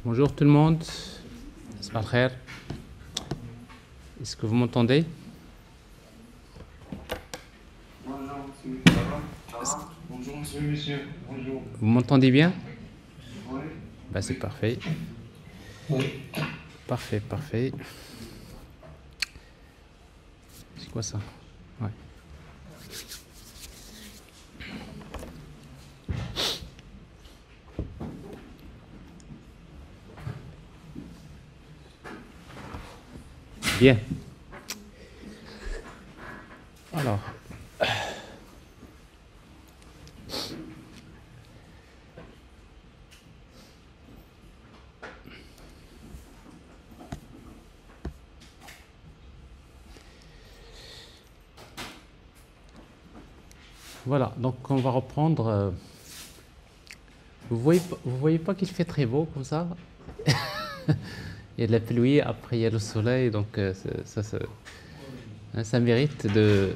Bonjour tout le monde. Sabah al khair. Est-ce que vous m'entendez? Bonjour monsieur, ça va? Ça va? Bonjour monsieur, bonjour. Vous m'entendez bien? Oui. Bah, c'est parfait. Oui. Parfait, parfait. C'est quoi ça? Ouais. Bien. Alors. Voilà, donc on va reprendre. Vous voyez pas qu'il fait très beau comme ça? Il y a de la pluie, après il y a le soleil, donc ça mérite de...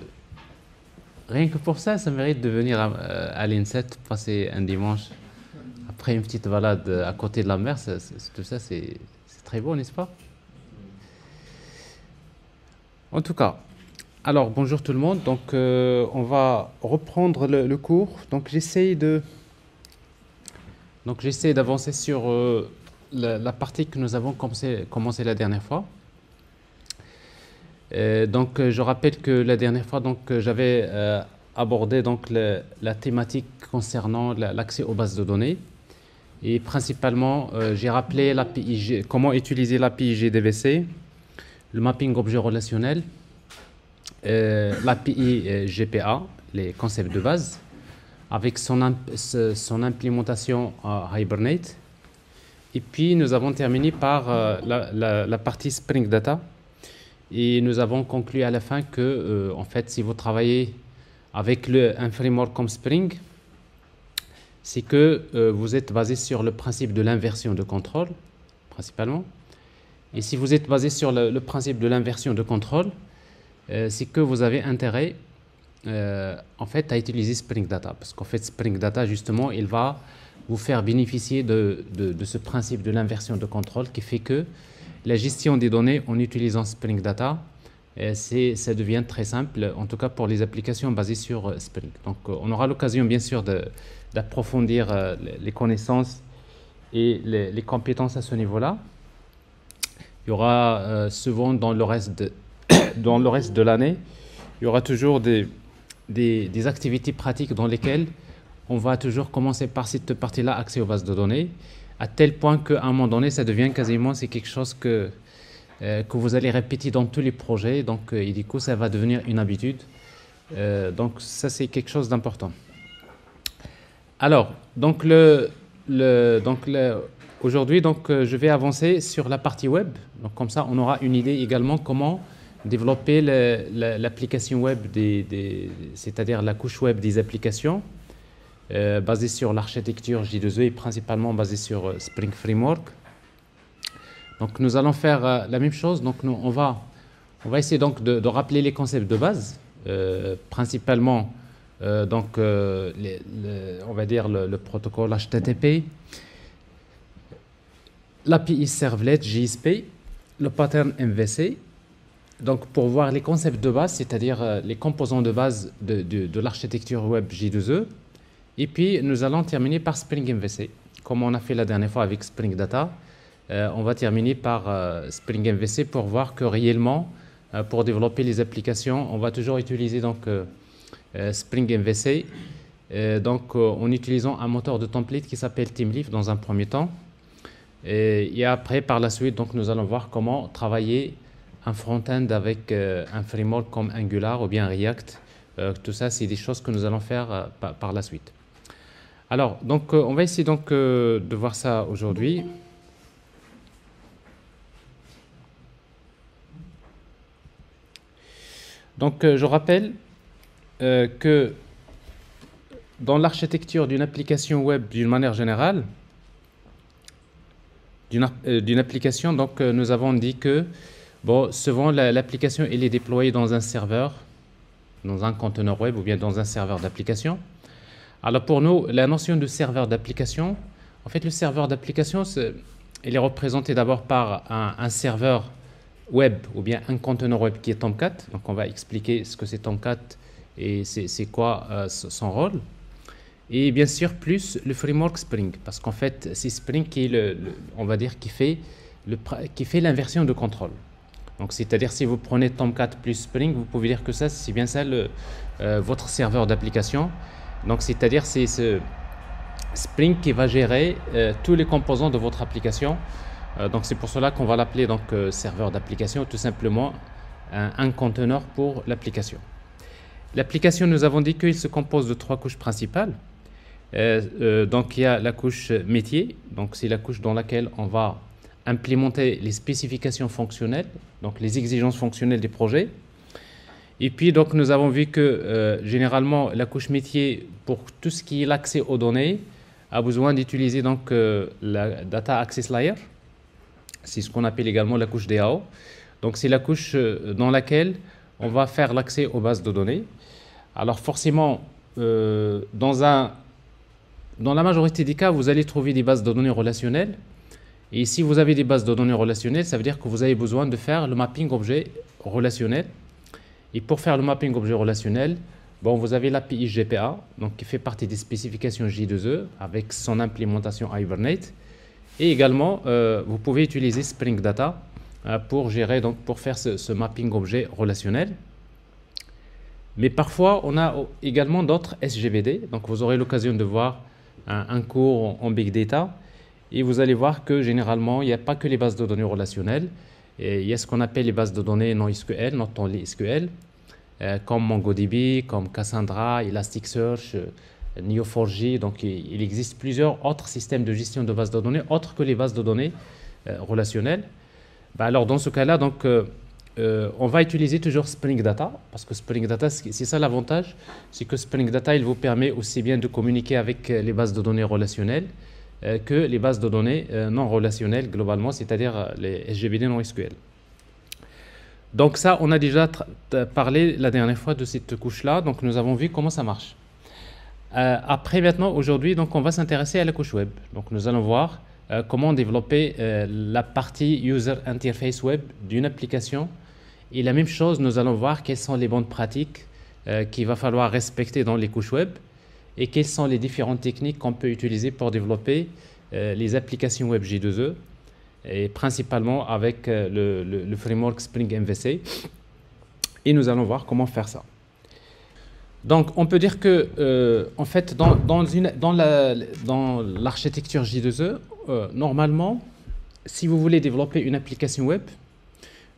Rien que pour ça, ça mérite de venir à l'INSET, passer un dimanche, après une petite balade à côté de la mer, tout ça c'est très beau, n'est-ce pas? En tout cas, alors bonjour tout le monde, donc on va reprendre le cours, donc j'essaie d'avancer sur la partie que nous avons commencé la dernière fois. Je rappelle que la dernière fois, j'avais abordé la thématique concernant l'accès aux bases de données. Et principalement, j'ai rappelé comment utiliser l'API GDVC, le mapping objet relationnel, l'API GPA, les concepts de base, avec son implémentation à Hibernate. Et puis, nous avons terminé par la partie Spring Data. Et nous avons conclu à la fin que, en fait, si vous travaillez avec un framework comme Spring, c'est que vous êtes basé sur le principe de l'inversion de contrôle, principalement. Et si vous êtes basé sur le principe de l'inversion de contrôle, c'est que vous avez intérêt, en fait, à utiliser Spring Data. Parce qu'en fait, Spring Data, justement, il va vous faire bénéficier de ce principe de l'inversion de contrôle qui fait que la gestion des données en utilisant Spring Data, ça devient très simple, en tout cas pour les applications basées sur Spring. Donc, on aura l'occasion, bien sûr, d'approfondir les connaissances et les compétences à ce niveau-là. Il y aura souvent dans le reste de l'année, il y aura toujours des activités pratiques dans lesquelles on va toujours commencer par cette partie-là, accès aux bases de données, à tel point qu'à un moment donné, ça devient quasiment, c'est quelque chose que vous allez répéter dans tous les projets, et du coup, ça va devenir une habitude. Donc, ça, c'est quelque chose d'important. Alors, aujourd'hui, je vais avancer sur la partie web. Donc, comme ça, on aura une idée également comment développer l'application web, c'est-à-dire la couche web des applications, basée sur l'architecture J2E et principalement basée sur Spring Framework. Donc, nous allons faire la même chose. Donc, on va essayer donc de rappeler les concepts de base, principalement on va dire le protocole HTTP, l'API Servlet JSP, le pattern MVC. Donc, pour voir les concepts de base, c'est-à-dire les composants de base de l'architecture web J2E. Et puis, nous allons terminer par Spring MVC. Comme on a fait la dernière fois avec Spring Data, on va terminer par Spring MVC pour voir que réellement, pour développer les applications, on va toujours utiliser Spring MVC en utilisant un moteur de template qui s'appelle TeamLeaf dans un premier temps. Et après, par la suite, nous allons voir comment travailler un front-end avec un framework comme Angular ou bien React. Tout ça, c'est des choses que nous allons faire par la suite. Alors, on va essayer de voir ça aujourd'hui. Je rappelle que dans l'architecture d'une application web d'une manière générale, d'une application, nous avons dit que souvent l'application elle est déployée dans un serveur, dans un conteneur web ou bien dans un serveur d'application. Alors pour nous, la notion de serveur d'application, en fait le serveur d'application il est représenté d'abord par un serveur web ou bien un conteneur web qui est Tomcat. Donc on va expliquer ce que c'est Tomcat et c'est quoi son rôle. Et bien sûr plus le framework Spring, parce qu'en fait c'est Spring qui est on va dire qui fait l'inversion de contrôle. Donc c'est-à-dire si vous prenez Tomcat plus Spring, vous pouvez dire que ça c'est bien ça votre serveur d'application. Donc c'est-à-dire c'est ce Spring qui va gérer tous les composants de votre application. Donc c'est pour cela qu'on va l'appeler donc serveur d'application, tout simplement un conteneur pour l'application. L'application, nous avons dit qu'il se compose de 3 couches principales. Donc il y a la couche métier, donc c'est la couche dans laquelle on va implémenter les spécifications fonctionnelles, donc les exigences fonctionnelles des projets. Et puis donc nous avons vu que généralement la couche métier, pour tout ce qui est l'accès aux données, a besoin d'utiliser donc la Data Access Layer. C'est ce qu'on appelle également la couche DAO. Donc c'est la couche dans laquelle on va faire l'accès aux bases de données. Alors forcément, dans la majorité des cas, vous allez trouver des bases de données relationnelles. Et si vous avez des bases de données relationnelles, ça veut dire que vous avez besoin de faire le mapping objet relationnel. Et pour faire le mapping objet relationnel, bon, vous avez l'API GPA, donc qui fait partie des spécifications J2E avec son implémentation Hibernate. Et également, vous pouvez utiliser Spring Data pour gérer, donc pour faire ce mapping objet relationnel. Mais parfois, on a également d'autres SGBD. Donc, vous aurez l'occasion de voir un cours en Big Data. Et vous allez voir que généralement, il n'y a pas que les bases de données relationnelles. Et il y a ce qu'on appelle les bases de données non SQL, not only SQL, comme MongoDB, comme Cassandra, Elasticsearch, Neo4j. Donc, il existe plusieurs autres systèmes de gestion de bases de données autres que les bases de données relationnelles. Alors, dans ce cas-là, donc, on va utiliser toujours Spring Data, parce que Spring Data, c'est ça l'avantage, c'est que Spring Data, il vous permet aussi bien de communiquer avec les bases de données relationnelles que les bases de données non relationnelles globalement, c'est-à-dire les SGBD non SQL. Donc ça, on a déjà parlé la dernière fois de cette couche-là, donc nous avons vu comment ça marche. Après maintenant, aujourd'hui, donc on va s'intéresser à la couche web. Donc nous allons voir comment développer la partie User Interface Web d'une application. Et la même chose, nous allons voir quelles sont les bonnes pratiques qu'il va falloir respecter dans les couches web et quelles sont les différentes techniques qu'on peut utiliser pour développer les applications web J2E, et principalement avec le framework Spring MVC. Et nous allons voir comment faire ça. Donc, on peut dire que, en fait, dans l'architecture J2E, normalement, si vous voulez développer une application web,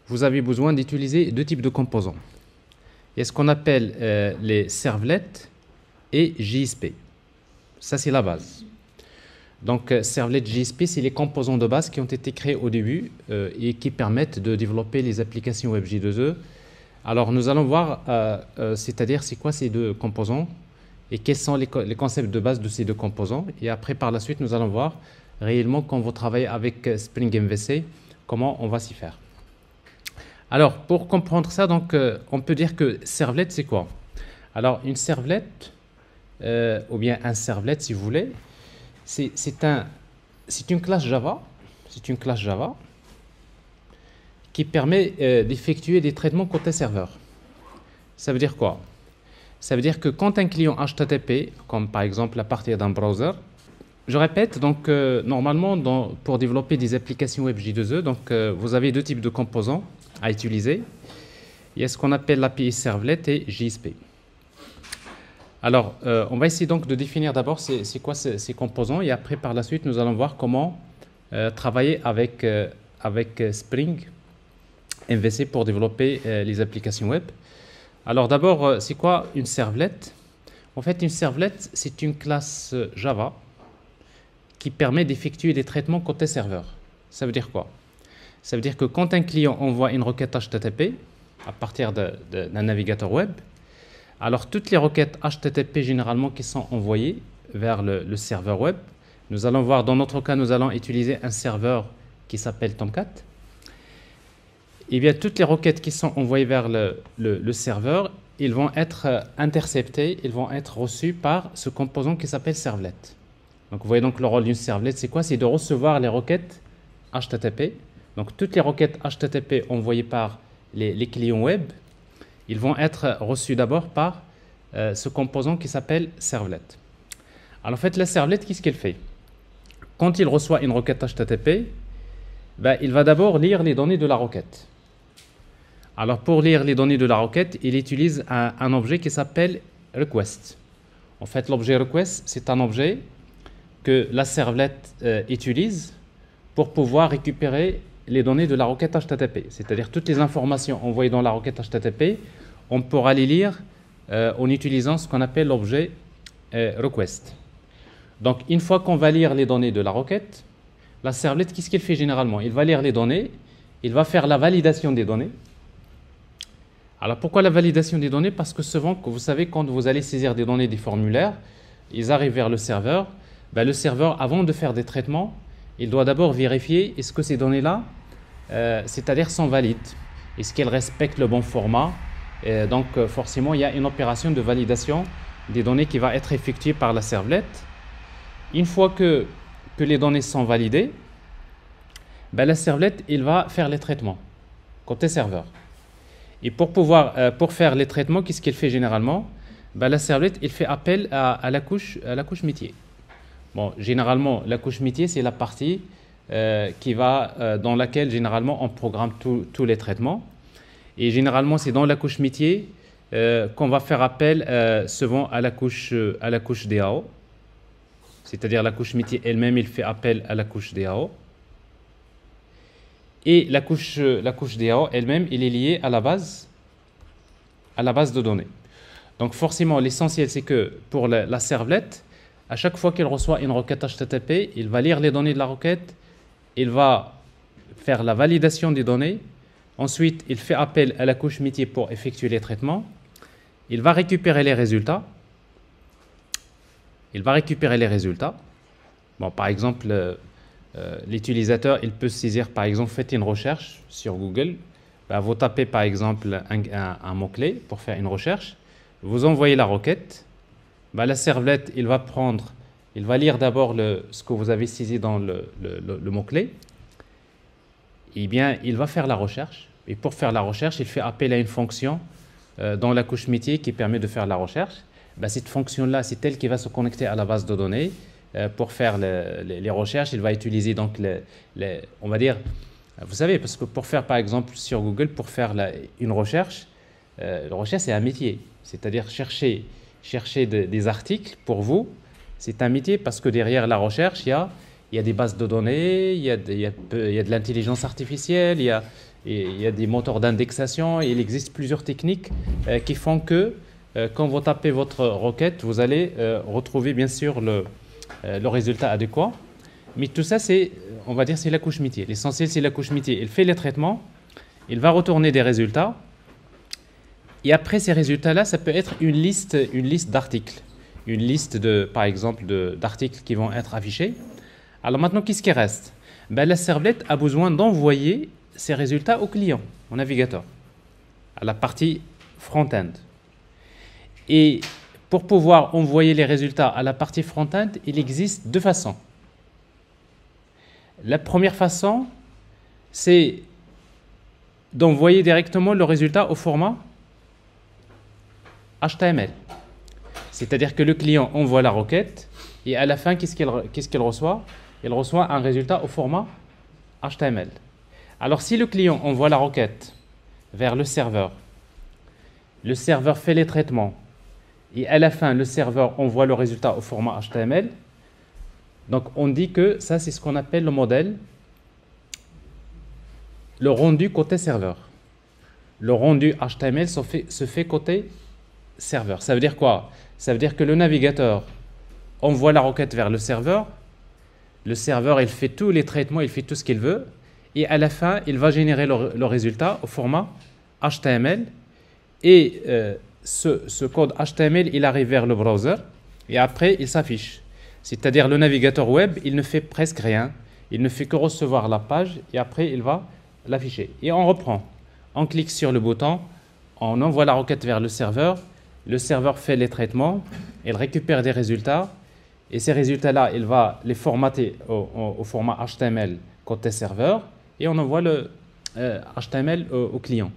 vous avez besoin d'utiliser 2 types de composants. Il y a ce qu'on appelle les servlets et JSP. Ça, c'est la base. Donc, servlet JSP, c'est les composants de base qui ont été créés au début et qui permettent de développer les applications web J2E. Alors, nous allons voir, c'est-à-dire c'est quoi ces 2 composants et quels sont les concepts de base de ces 2 composants. Et après, par la suite, nous allons voir réellement quand vous travaillez avec Spring MVC, comment on va s'y faire. Alors, pour comprendre ça, donc, on peut dire que servlet, c'est quoi? Alors, une servlet, ou bien un servlet, si vous voulez, c'est une classe Java. C'est une classe Java qui permet d'effectuer des traitements côté serveur. Ça veut dire quoi? Ça veut dire que quand un client HTTP, comme par exemple à partir d'un browser, je répète, donc normalement, pour développer des applications web J2E, donc, vous avez 2 types de composants à utiliser. Il y a ce qu'on appelle l'API Servlet et JSP. Alors, on va essayer donc de définir d'abord c'est quoi ces composants, et après, par la suite, nous allons voir comment travailler avec Spring MVC pour développer les applications web. Alors d'abord, c'est quoi une servlet? En fait, une servlet, c'est une classe Java qui permet d'effectuer des traitements côté serveur. Ça veut dire quoi? Ça veut dire que quand un client envoie une requête HTTP à partir d'un navigateur web, alors toutes les requêtes HTTP généralement qui sont envoyées vers le serveur web, nous allons voir, dans notre cas, nous allons utiliser un serveur qui s'appelle Tomcat. Et bien, toutes les requêtes qui sont envoyées vers le serveur, ils vont être interceptés, ils vont être reçus par ce composant qui s'appelle servlet. Donc, vous voyez donc le rôle d'une servlet, c'est quoi? C'est de recevoir les requêtes HTTP. Donc toutes les requêtes HTTP envoyées par les clients web, ils vont être reçus d'abord par ce composant qui s'appelle servlet. Alors en fait, la servlet, qu'est-ce qu'elle fait? Quand il reçoit une requête HTTP, ben, il va d'abord lire les données de la requête. Alors pour lire les données de la requête, il utilise un objet qui s'appelle request. En fait, l'objet request, c'est un objet que la servlet utilise pour pouvoir récupérer les données de la requête HTTP. C'est-à-dire toutes les informations envoyées dans la requête HTTP, on pourra les lire en utilisant ce qu'on appelle l'objet request. Donc, une fois qu'on va lire les données de la requête, la servlet, qu'est-ce qu'elle fait généralement? Il va lire les données, il va faire la validation des données. Alors, pourquoi la validation des données? Parce que souvent, vous savez, quand vous allez saisir des données des formulaires, ils arrivent vers le serveur. Ben, le serveur, avant de faire des traitements, il doit d'abord vérifier est-ce que ces données-là, c'est-à-dire sont valides, est-ce qu'elles respectent le bon format. Donc, forcément, il y a une opération de validation des données qui va être effectuée par la servlet. Une fois que les données sont validées, ben, la servlet, il va faire les traitements côté serveur. Et pour faire les traitements, qu'est-ce qu'elle fait généralement? Ben, la servlet, il fait appel à la couche métier. Bon, généralement, la couche métier, c'est la partie dans laquelle généralement on programme tous les traitements. Et généralement, c'est dans la couche métier qu'on va faire appel souvent à la couche DAO. C'est-à-dire la couche métier elle-même, il fait appel à la couche DAO. Et la couche DAO elle-même, elle est liée à la base de données. Donc forcément, l'essentiel, c'est que pour la servlet, à chaque fois qu'il reçoit une requête HTTP, il va lire les données de la requête, il va faire la validation des données, ensuite il fait appel à la couche métier pour effectuer les traitements, il va récupérer les résultats. Bon, par exemple, l'utilisateur, il peut saisir, par exemple, faites une recherche sur Google, ben, vous tapez par exemple un mot-clé pour faire une recherche, vous envoyez la requête, ben, la servlet, il va lire d'abord ce que vous avez saisi dans le mot-clé, et bien, il va faire la recherche, et pour faire la recherche, il fait appel à une fonction dans la couche métier qui permet de faire la recherche. Ben, cette fonction-là, c'est elle qui va se connecter à la base de données pour faire les recherches. Il va utiliser donc on va dire, vous savez, parce que pour faire par exemple sur Google, pour faire une recherche, c'est un métier. C'est-à-dire chercher des articles pour vous, c'est un métier parce que derrière la recherche, il y a des bases de données, il y a de l'intelligence artificielle, il y a des moteurs d'indexation. Il existe plusieurs techniques qui font que quand vous tapez votre requête, vous allez retrouver bien sûr le résultat adéquat. Mais tout ça, on va dire, c'est la couche métier. L'essentiel, c'est la couche métier. Il fait les traitements, il va retourner des résultats. Et après ces résultats-là, ça peut être une liste d'articles. Une liste, par exemple, d'articles qui vont être affichés. Alors maintenant, qu'est-ce qui reste? Ben, la servlet a besoin d'envoyer ces résultats au client, au navigateur, à la partie front-end. Et pour pouvoir envoyer les résultats à la partie front-end, il existe deux façons. La première façon, c'est d'envoyer directement le résultat au format HTML. C'est-à-dire que le client envoie la requête et à la fin, qu'est-ce qu'il reçoit? Il reçoit un résultat au format HTML. Alors si le client envoie la requête vers le serveur fait les traitements, et à la fin, le serveur envoie le résultat au format HTML. Donc, on dit que ça, c'est ce qu'on appelle le modèle, le rendu côté serveur. Le rendu HTML se fait côté serveur. Ça veut dire quoi? Ça veut dire que le navigateur envoie la requête vers le serveur, il fait tous les traitements, il fait tout ce qu'il veut, et à la fin, il va générer le résultat au format HTML, et ce code HTML, il arrive vers le browser et après, il s'affiche. C'est-à-dire le navigateur web, il ne fait presque rien. Il ne fait que recevoir la page et après, il va l'afficher. Et on reprend. On clique sur le bouton, on envoie la requête vers le serveur fait les traitements, il récupère des résultats et ces résultats-là, il va les formater au format HTML côté serveur et on envoie le HTML au client.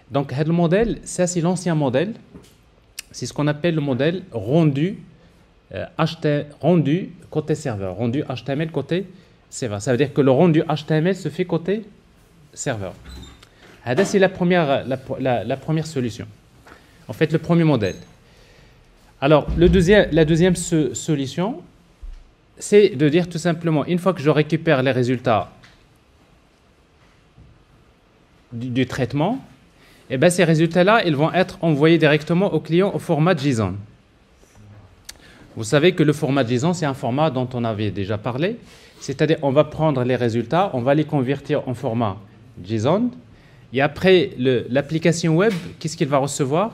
Donc, le modèle, ça c'est l'ancien modèle. C'est ce qu'on appelle le modèle rendu côté serveur, rendu HTML côté serveur. Ça veut dire que le rendu HTML se fait côté serveur. C'est la première solution. En fait, le premier modèle. Alors, la deuxième solution, c'est de dire tout simplement, une fois que je récupère les résultats du traitement, et bien ces résultats-là, ils vont être envoyés directement au client au format JSON. Vous savez que le format JSON, c'est un format dont on avait déjà parlé. C'est-à-dire, on va prendre les résultats, on va les convertir en format JSON. Et après, l'application web, qu'est-ce qu'il va recevoir?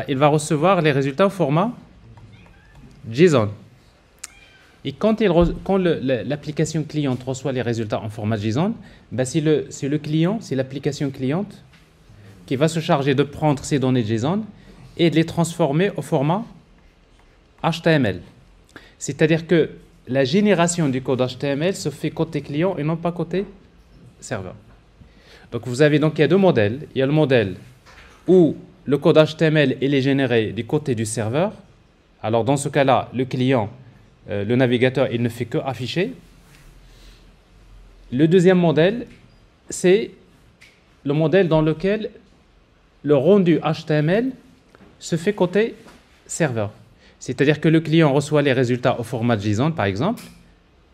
Il va recevoir les résultats au format JSON. Et quand l'application cliente reçoit les résultats en format JSON, c'est le client, c'est l'application cliente qui va se charger de prendre ces données JSON et de les transformer au format HTML. C'est-à-dire que la génération du code HTML se fait côté client et non pas côté serveur. Donc il y a deux modèles. Il y a le modèle où le code HTML il est généré du côté du serveur. Alors dans ce cas-là, le client, le navigateur, il ne fait que afficher. Le deuxième modèle, c'est le modèle dans lequel le rendu HTML se fait côté serveur. C'est-à-dire que le client reçoit les résultats au format JSON, par exemple.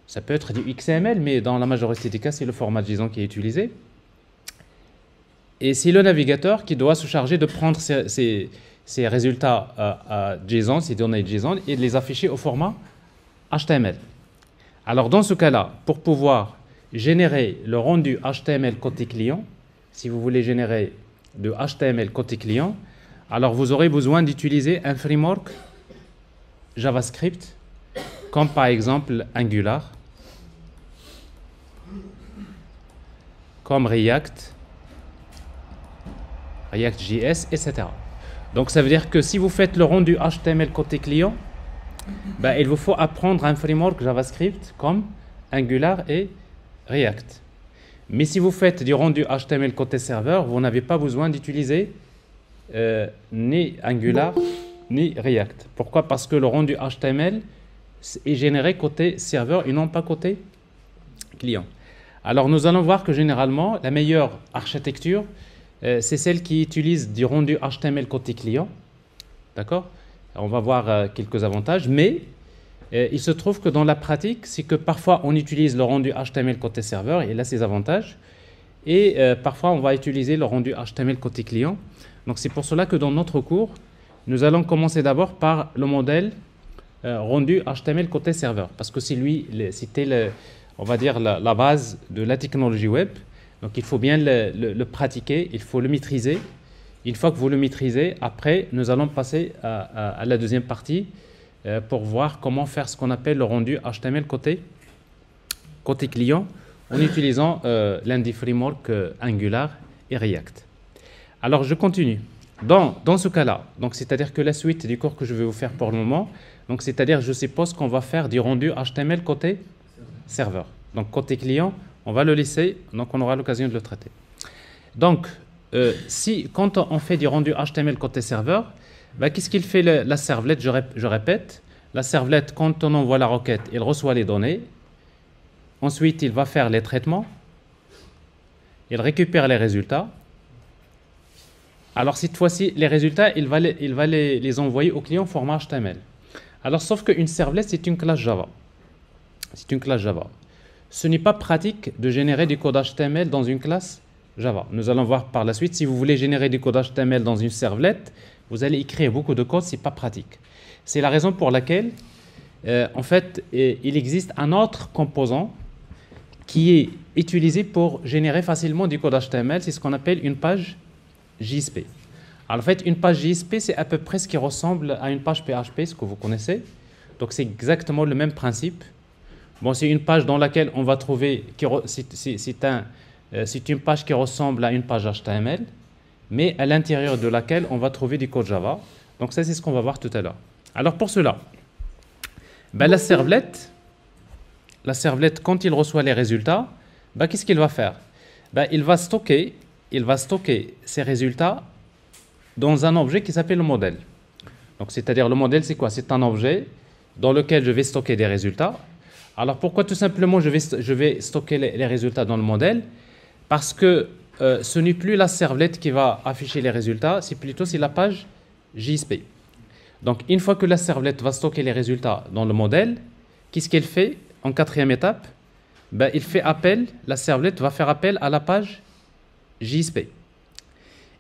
Ça peut être du XML, mais dans la majorité des cas, c'est le format JSON qui est utilisé. Et c'est le navigateur qui doit se charger de prendre ces résultats JSON, ces données JSON, et de les afficher au format HTML. Alors, dans ce cas-là, pour pouvoir générer le rendu HTML côté client, si vous voulez générer de HTML côté client, alors vous aurez besoin d'utiliser un framework JavaScript, comme par exemple Angular, comme React, React.js, etc. Donc ça veut dire que si vous faites le rendu HTML côté client, il vous faut apprendre un framework JavaScript comme Angular et React. Mais si vous faites du rendu HTML côté serveur, vous n'avez pas besoin d'utiliser ni Angular ni React. Pourquoi? Parce que le rendu HTML est généré côté serveur et non pas côté client. Alors nous allons voir que généralement, la meilleure architecture, c'est celle qui utilise du rendu HTML côté client. D'accord? On va voir quelques avantages, mais il se trouve que dans la pratique, c'est que parfois on utilise le rendu HTML côté serveur, et là ses avantages, et parfois on va utiliser le rendu HTML côté client. Donc c'est pour cela que dans notre cours, nous allons commencer d'abord par le modèle rendu HTML côté serveur, parce que c'était, on va dire, la base de la technologie web. Donc il faut bien le pratiquer, il faut le maîtriser. Une fois que vous le maîtrisez, après, nous allons passer à la deuxième partie pour voir comment faire ce qu'on appelle le rendu HTML côté client en utilisant l'un des frameworks Angular et React. Alors, je continue. Dans ce cas-là, c'est-à-dire que la suite du cours que je vais vous faire pour le moment, c'est-à-dire je suppose qu'on va faire du rendu HTML côté serveur. Donc, côté client, on va le laisser, donc on aura l'occasion de le traiter. Donc, quand on fait du rendu HTML côté serveur, qu'est-ce qu'il fait la servlette? Je répète, la servlette, quand on envoie la requête, il reçoit les données. Ensuite, il va faire les traitements. Il récupère les résultats. Alors, cette fois-ci, les résultats, il va les envoyer au client format HTML. Alors, sauf qu'une servlette, c'est une classe Java. C'est une classe Java. Ce n'est pas pratique de générer du code HTML dans une classe Java. Nous allons voir par la suite, si vous voulez générer du code HTML dans une servlette, vous allez écrire beaucoup de code, ce n'est pas pratique. C'est la raison pour laquelle, en fait, il existe un autre composant qui est utilisé pour générer facilement du code HTML, c'est ce qu'on appelle une page JSP. Alors, en fait, une page JSP, c'est à peu près ce qui ressemble à une page PHP, ce que vous connaissez. Donc, c'est exactement le même principe. Bon, c'est une page dans laquelle on va trouver, c'est une page qui ressemble à une page HTML, mais à l'intérieur de laquelle on va trouver du code Java. Donc ça, c'est ce qu'on va voir tout à l'heure. Alors pour cela, la servlette, quand il reçoit les résultats, bah, qu'est-ce qu'il va faire? Bah, il va stocker ces résultats dans un objet qui s'appelle le modèle. Donc, c'est-à-dire le modèle, c'est quoi? C'est un objet dans lequel je vais stocker des résultats. Alors, pourquoi tout simplement je vais stocker les résultats dans le modèle? Parce que ce n'est plus la servlette qui va afficher les résultats, c'est la page JSP. Donc, une fois que la servlette va stocker les résultats dans le modèle, qu'est-ce qu'elle fait en quatrième étape? Ben, la servlette va faire appel à la page JSP.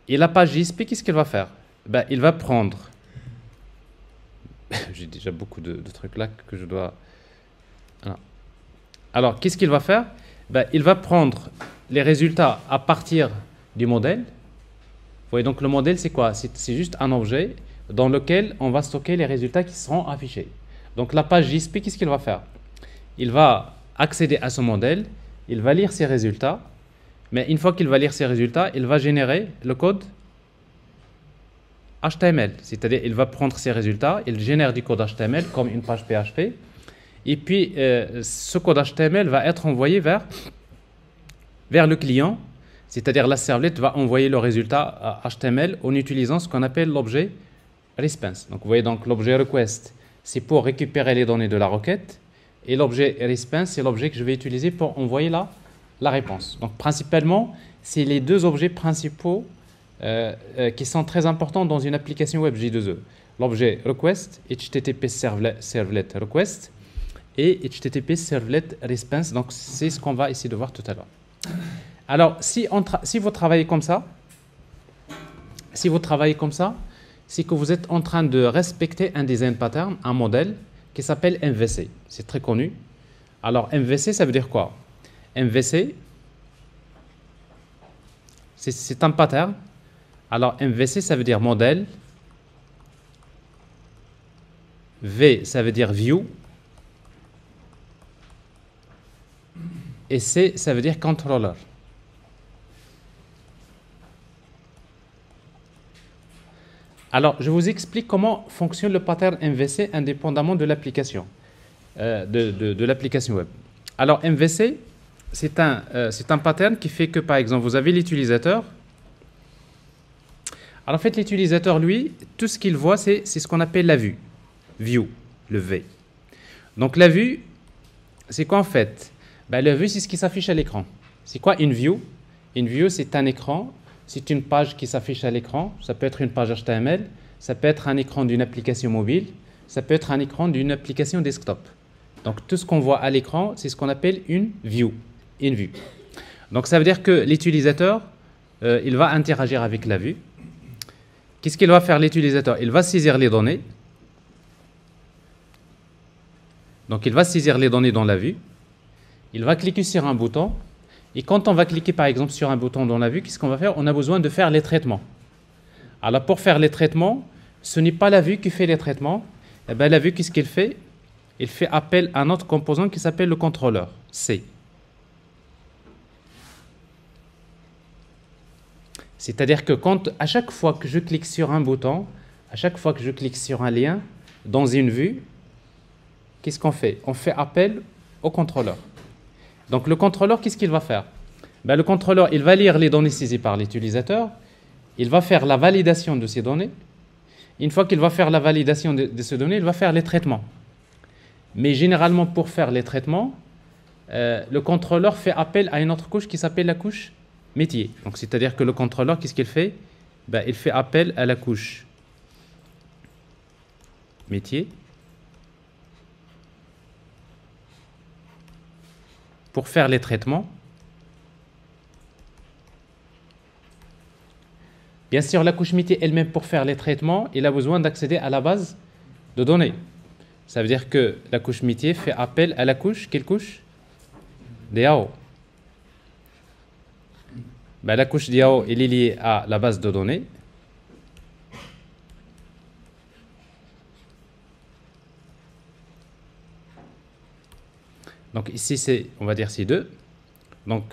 Et la page JSP, qu'est-ce qu'elle va faire? Ben, il va prendre... J'ai déjà beaucoup de trucs là que je dois... Alors, qu'est-ce qu'il va faire? Ben, il va prendre les résultats à partir du modèle. Vous voyez, donc le modèle, c'est quoi? C'est juste un objet dans lequel on va stocker les résultats qui seront affichés. Donc, la page JSP, qu'est-ce qu'il va faire? Il va accéder à ce modèle, il va lire ses résultats, mais une fois qu'il va lire ses résultats, il va générer le code HTML. C'est-à-dire, il va prendre ses résultats, il génère du code HTML comme une page PHP, et puis ce code HTML va être envoyé vers le client, c'est-à-dire la servlette va envoyer le résultat HTML en utilisant ce qu'on appelle l'objet response. Donc vous voyez, donc l'objet request, c'est pour récupérer les données de la requête, et l'objet response, c'est l'objet que je vais utiliser pour envoyer la réponse. Donc principalement, c'est les deux objets principaux qui sont très importants dans une application web J2E. L'objet request, HTTP servlet request, et HTTP servlet response. Donc c'est ce qu'on va essayer de voir tout à l'heure. Alors, si vous travaillez comme ça, c'est que vous êtes en train de respecter un design pattern, un modèle qui s'appelle MVC. C'est très connu. Alors, MVC, ça veut dire quoi? MVC, c'est un pattern. Alors, MVC, ça veut dire modèle. V, ça veut dire view. Et C, ça veut dire controller. Alors, je vous explique comment fonctionne le pattern MVC indépendamment de l'application, de l'application web. Alors, MVC, c'est un pattern qui fait que, par exemple, vous avez l'utilisateur. Alors, en fait, l'utilisateur, lui, tout ce qu'il voit, c'est ce qu'on appelle la vue. View, le V. Donc, la vue, c'est quoi en fait? Ben, la vue, c'est ce qui s'affiche à l'écran. C'est quoi une view? Une view, c'est un écran. C'est une page qui s'affiche à l'écran. Ça peut être une page HTML. Ça peut être un écran d'une application mobile. Ça peut être un écran d'une application desktop. Donc, tout ce qu'on voit à l'écran, c'est ce qu'on appelle une view. Une vue. Donc, ça veut dire que l'utilisateur, il va interagir avec la vue. Qu'est-ce qu'il va faire l'utilisateur? Il va saisir les données. Donc, il va saisir les données dans la vue. Il va cliquer sur un bouton. Et quand on va cliquer, par exemple, sur un bouton dans la vue, qu'est-ce qu'on va faire? On a besoin de faire les traitements. Alors, pour faire les traitements, ce n'est pas la vue qui fait les traitements. Eh bien, la vue, qu'est-ce qu'il fait? Il fait appel à un autre composant qui s'appelle le contrôleur, C. C'est-à-dire que à chaque fois que je clique sur un bouton, à chaque fois que je clique sur un lien dans une vue, qu'est-ce qu'on fait? On fait appel au contrôleur. Donc, le contrôleur, qu'est-ce qu'il va faire? Ben, le contrôleur, il va lire les données saisies par l'utilisateur. Il va faire la validation de ces données. Une fois qu'il va faire la validation de ces données, il va faire les traitements. Mais généralement, pour faire les traitements, le contrôleur fait appel à une autre couche qui s'appelle la couche métier. Donc, c'est-à-dire que le contrôleur, qu'est-ce qu'il fait? Ben, il fait appel à la couche métier pour faire les traitements. Bien sûr, la couche métier elle-même, pour faire les traitements, il a besoin d'accéder à la base de données. Ça veut dire que la couche métier fait appel à la couche, quelle couche? DAO. Ben, la couche DAO, elle est liée à la base de données. Donc ici, on va dire C2. Donc,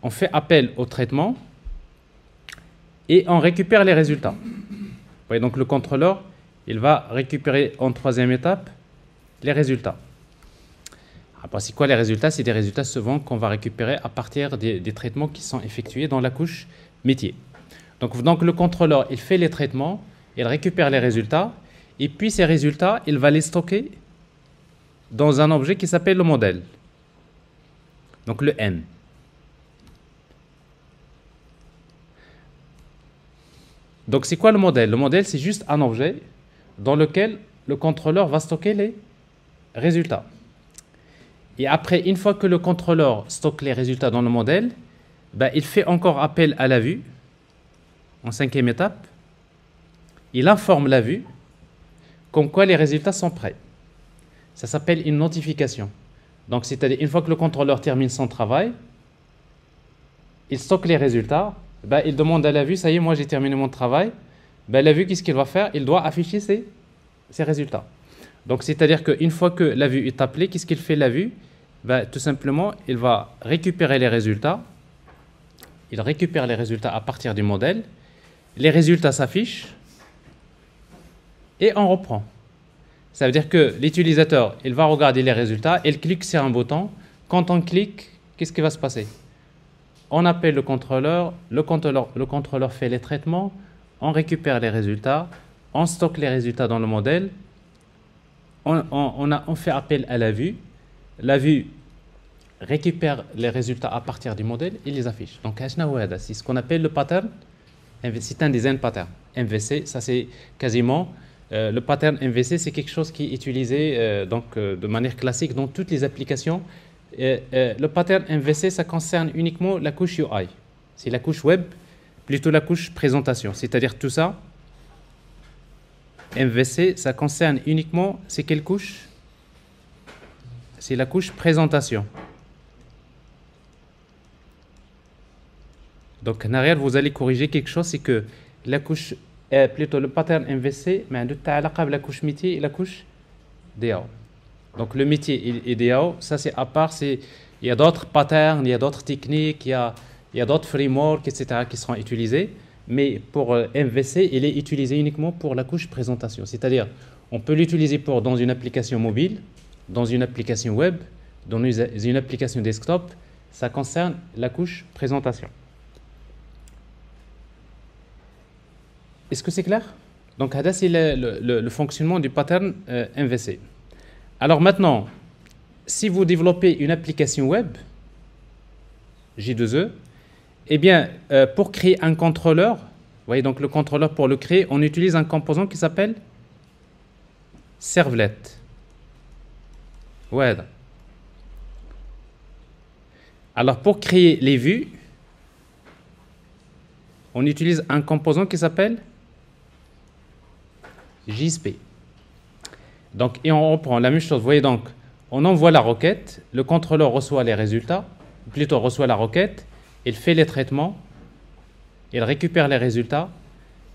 on fait appel au traitement et on récupère les résultats. Vous voyez, donc le contrôleur, il va récupérer en troisième étape les résultats. Après, c'est quoi les résultats? C'est des résultats souvent qu'on va récupérer à partir des traitements qui sont effectués dans la couche métier. Donc le contrôleur, il fait les traitements, il récupère les résultats, et puis ces résultats, il va les stocker dans un objet qui s'appelle le modèle. Donc le M. Donc c'est quoi le modèle? Le modèle, c'est juste un objet dans lequel le contrôleur va stocker les résultats. Et après, une fois que le contrôleur stocke les résultats dans le modèle, ben, il fait encore appel à la vue, en cinquième étape. Il informe la vue comme quoi les résultats sont prêts. Ça s'appelle une notification. Donc, c'est-à-dire, une fois que le contrôleur termine son travail, il stocke les résultats, ben, il demande à la vue, ça y est, moi j'ai terminé mon travail. Ben, la vue, qu'est-ce qu'il va faire? Il doit afficher ses résultats. Donc, c'est-à-dire qu'une fois que la vue est appelée, qu'est-ce qu'il fait la vue? Ben, tout simplement, il va récupérer les résultats. Il récupère les résultats à partir du modèle. Les résultats s'affichent et on reprend. Ça veut dire que l'utilisateur, il va regarder les résultats, il clique sur un bouton. Quand on clique, qu'est-ce qui va se passer? On appelle le contrôleur fait les traitements, on récupère les résultats, on stocke les résultats dans le modèle, on fait appel à la vue récupère les résultats à partir du modèle et les affiche. Donc, c'est ce qu'on appelle le pattern. C'est un design pattern. MVC, ça c'est quasiment... le pattern MVC, c'est quelque chose qui est utilisé de manière classique dans toutes les applications. Le pattern MVC, ça concerne uniquement la couche UI. C'est la couche web, plutôt la couche présentation. C'est-à-dire tout ça, MVC, ça concerne uniquement, c'est quelle couche? C'est la couche présentation. Donc, en arrière, vous allez corriger quelque chose, c'est que la couche, plutôt le pattern MVC, mais la couche métier et la couche DAO. Donc, le métier et DAO, ça c'est à part, il y a d'autres patterns, il y a d'autres techniques, il y a d'autres frameworks, etc. qui seront utilisés. Mais pour MVC, il est utilisé uniquement pour la couche présentation. C'est-à-dire, on peut l'utiliser dans une application mobile, dans une application web, dans une application desktop. Ça concerne la couche présentation. Est-ce que c'est clair? Donc, ça c'est le fonctionnement du pattern MVC. Alors maintenant, si vous développez une application web, J2E, eh bien, pour créer un contrôleur, vous voyez, donc le contrôleur, pour le créer, on utilise un composant qui s'appelle servlet. Ouais. Alors, pour créer les vues, on utilise un composant qui s'appelle JSP. Donc, et on reprend la même chose. Vous voyez, donc, on envoie la requête, le contrôleur reçoit les résultats, plutôt reçoit la requête, il fait les traitements, il récupère les résultats,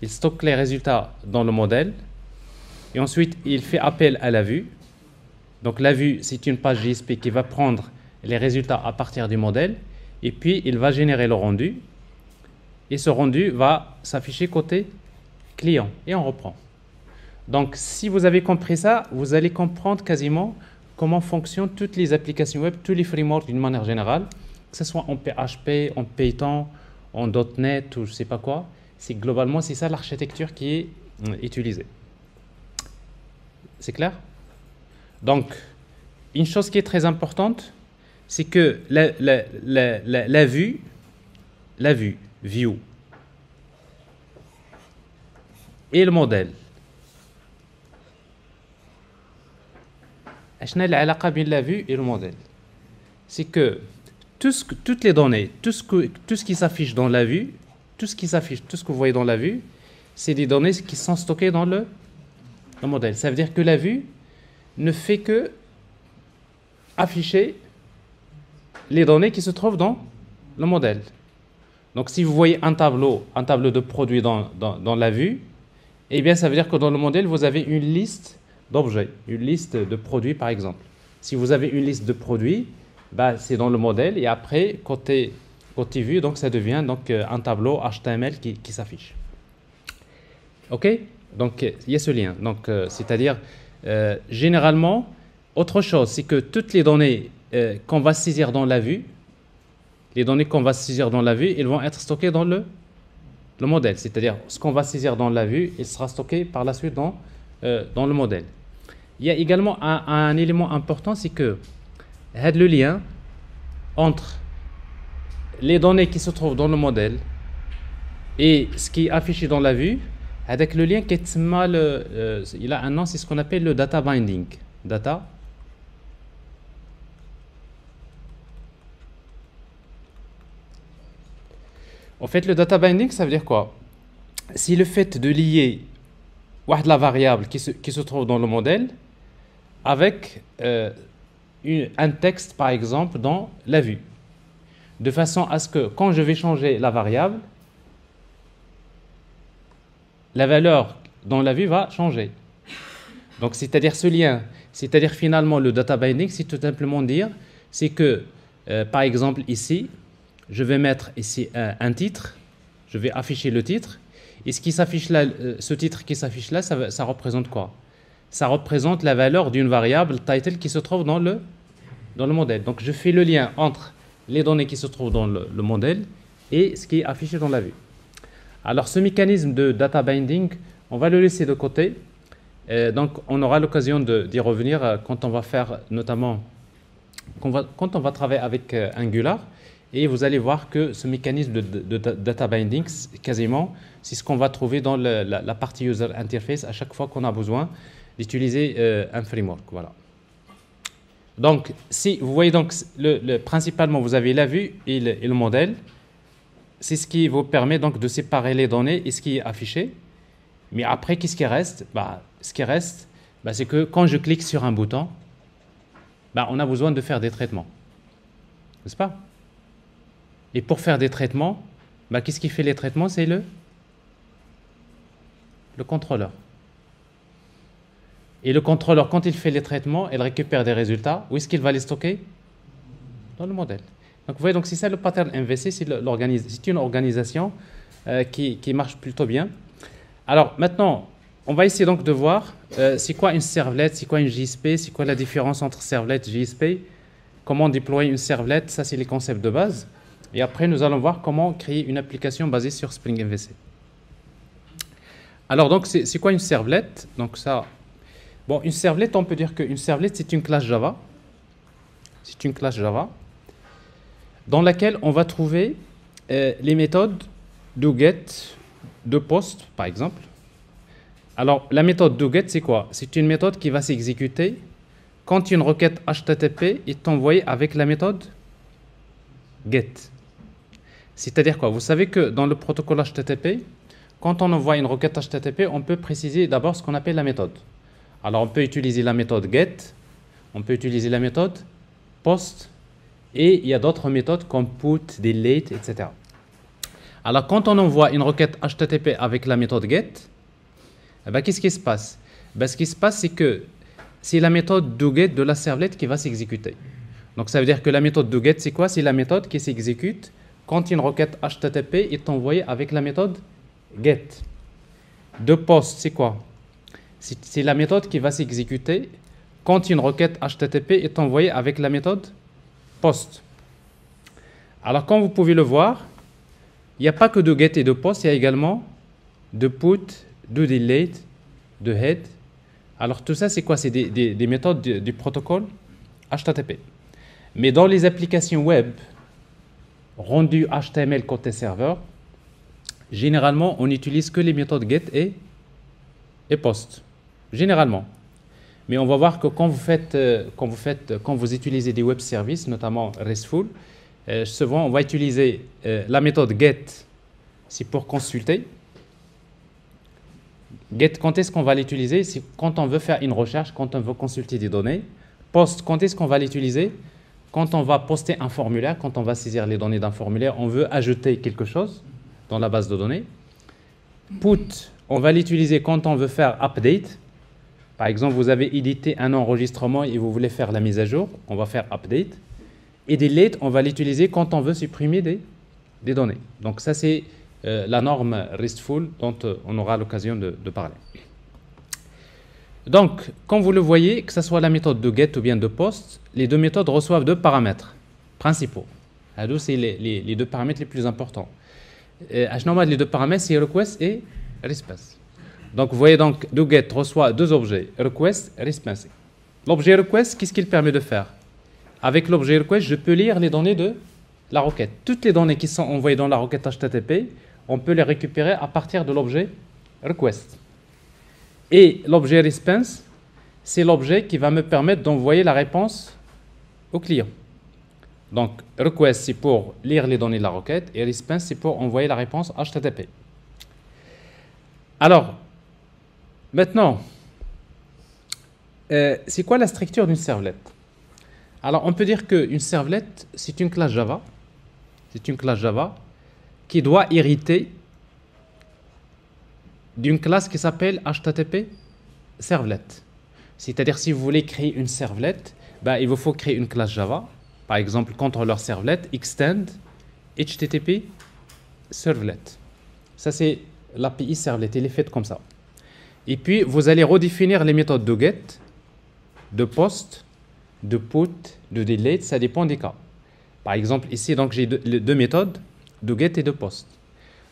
il stocke les résultats dans le modèle, et ensuite, il fait appel à la vue. Donc, la vue, c'est une page JSP qui va prendre les résultats à partir du modèle, et puis, il va générer le rendu, et ce rendu va s'afficher côté client, et on reprend. Donc, si vous avez compris ça, vous allez comprendre quasiment comment fonctionnent toutes les applications web, tous les frameworks d'une manière générale, que ce soit en PHP, en Python, en .NET ou je ne sais pas quoi. Globalement, c'est ça l'architecture qui est utilisée. C'est clair? Donc, une chose qui est très importante, c'est que la vue, view, et le modèle. La vue et le modèle, c'est que toutes les données, tout ce qui s'affiche dans la vue, tout ce que vous voyez dans la vue, c'est des données qui sont stockées dans le modèle. Ça veut dire que la vue ne fait que afficher les données qui se trouvent dans le modèle. Donc, si vous voyez un tableau de produits dans la vue, eh bien, ça veut dire que dans le modèle, vous avez une liste d'objets, une liste de produits par exemple. Si vous avez une liste de produits, bah, c'est dans le modèle et après, côté vue, donc ça devient donc, un tableau HTML qui s'affiche. OK? Donc, il y a ce lien. Donc, c'est-à-dire, généralement, Autre chose, c'est que toutes les données qu'on va saisir dans la vue, les données qu'on va saisir dans la vue, elles vont être stockées dans le modèle. C'est-à-dire, ce qu'on va saisir dans la vue, il sera stocké par la suite dans le modèle. Il y a également un élément important, c'est que le lien entre les données qui se trouvent dans le modèle et ce qui est affiché dans la vue, avec le lien qui est mal, il a un nom, c'est ce qu'on appelle le data binding. Data. En fait, le data binding, ça veut dire quoi? Si le fait de lier la variable qui se trouve dans le modèle avec un texte, par exemple, dans la vue, de façon à ce que quand je vais changer la variable, la valeur dans la vue va changer. Donc, c'est-à-dire ce lien, c'est-à-dire finalement le data binding, c'est tout simplement dire, c'est que, par exemple, ici, je vais mettre ici un titre, je vais afficher le titre, et ce qui s'affiche là, ce titre qui s'affiche là, ça représente quoi? Ça représente la valeur d'une variable title qui se trouve dans le modèle. Donc, je fais le lien entre les données qui se trouvent dans le modèle et ce qui est affiché dans la vue. Alors, ce mécanisme de data binding, on va le laisser de côté. Donc, on aura l'occasion d'y revenir quand on va faire, notamment, quand on va travailler avec Angular. Et vous allez voir que ce mécanisme de data binding, quasiment, c'est ce qu'on va trouver dans la partie user interface à chaque fois qu'on a besoin d'utiliser un framework. Voilà. Donc, si vous voyez, donc, principalement, vous avez la vue et le modèle. C'est ce qui vous permet donc de séparer les données et ce qui est affiché. Mais après, qu'est-ce qui reste? Ce qui reste, c'est que quand je clique sur un bouton, on a besoin de faire des traitements. N'est-ce pas? Et pour faire des traitements, qu'est-ce qui fait les traitements? C'est le contrôleur. Et le contrôleur, quand il fait les traitements, il récupère des résultats. Où est-ce qu'il va les stocker? Dans le modèle. Donc, vous voyez, donc c'est ça le pattern MVC, c'est une organisation qui marche plutôt bien. Alors, maintenant, on va essayer donc de voir c'est quoi une servlet, c'est quoi une JSP, c'est quoi la différence entre servlet et JSP, comment déployer une servlet, ça c'est les concepts de base. Et après, nous allons voir comment créer une application basée sur Spring MVC. Alors, donc, c'est quoi une servlet? Donc, ça, bon, une servlet, on peut dire qu'une servlet, c'est une classe Java. C'est une classe Java dans laquelle on va trouver les méthodes doGet, doPost, par exemple. Alors, la méthode doGet, c'est quoi? C'est une méthode qui va s'exécuter quand une requête HTTP est envoyée avec la méthode get. C'est-à-dire quoi? Vous savez que dans le protocole HTTP, quand on envoie une requête HTTP, on peut préciser d'abord ce qu'on appelle la méthode. Alors, on peut utiliser la méthode get, on peut utiliser la méthode post, et il y a d'autres méthodes comme put, delete, etc. Alors, quand on envoie une requête HTTP avec la méthode get, qu'est-ce qui se passe? Ce qui se passe, c'est que c'est la méthode doGet de la servlet qui va s'exécuter. Donc, ça veut dire que la méthode doGet, c'est quoi? C'est la méthode qui s'exécute quand une requête HTTP est envoyée avec la méthode get. DoPost, c'est quoi? C'est la méthode qui va s'exécuter quand une requête HTTP est envoyée avec la méthode post. Alors, comme vous pouvez le voir, il n'y a pas que de get et de post, il y a également de put, de delete, de head. Alors, tout ça, c'est quoi? C'est des méthodes du protocole HTTP. Mais dans les applications web rendues HTML côté serveur, généralement, on n'utilise que les méthodes get et post. Généralement. Mais on va voir que quand vous utilisez des web services, notamment RESTful, souvent on va utiliser la méthode get, c'est pour consulter. Get, quand est-ce qu'on va l'utiliser? C'est quand on veut faire une recherche, quand on veut consulter des données. Post, quand est-ce qu'on va l'utiliser? Quand on va poster un formulaire, quand on va saisir les données d'un formulaire, on veut ajouter quelque chose dans la base de données. Put, on va l'utiliser quand on veut faire update. Par exemple, vous avez édité un enregistrement et vous voulez faire la mise à jour, on va faire update. Et delete, on va l'utiliser quand on veut supprimer des données. Donc ça, c'est la norme RESTful dont on aura l'occasion de parler. Donc, comme vous le voyez, que ce soit la méthode de get ou bien de post, les deux méthodes reçoivent deux paramètres principaux. C'est les deux paramètres les plus importants. Les deux paramètres, c'est request et response. Donc, vous voyez, donc, doGet reçoit deux objets, request et response. L'objet request, qu'est-ce qu'il permet de faire? Avec l'objet request, je peux lire les données de la requête. Toutes les données qui sont envoyées dans la requête HTTP, on peut les récupérer à partir de l'objet request. Et l'objet response, c'est l'objet qui va me permettre d'envoyer la réponse au client. Donc, request, c'est pour lire les données de la requête, et response, c'est pour envoyer la réponse HTTP. Alors, maintenant, c'est quoi la structure d'une servlette? Alors, on peut dire qu'une servlette, c'est une classe Java. C'est une classe Java qui doit hériter d'une classe qui s'appelle HTTP Servlet. C'est-à-dire, si vous voulez créer une servlette, il vous faut créer une classe Java. Par exemple, contrôleur servlet, extend, HTTP Servlet. Ça, c'est l'API servlet. Elle est faite comme ça. Et puis, vous allez redéfinir les méthodes de get, de post, de put, de delete. Ça dépend des cas. Par exemple, ici, donc j'ai deux méthodes, de get et de post.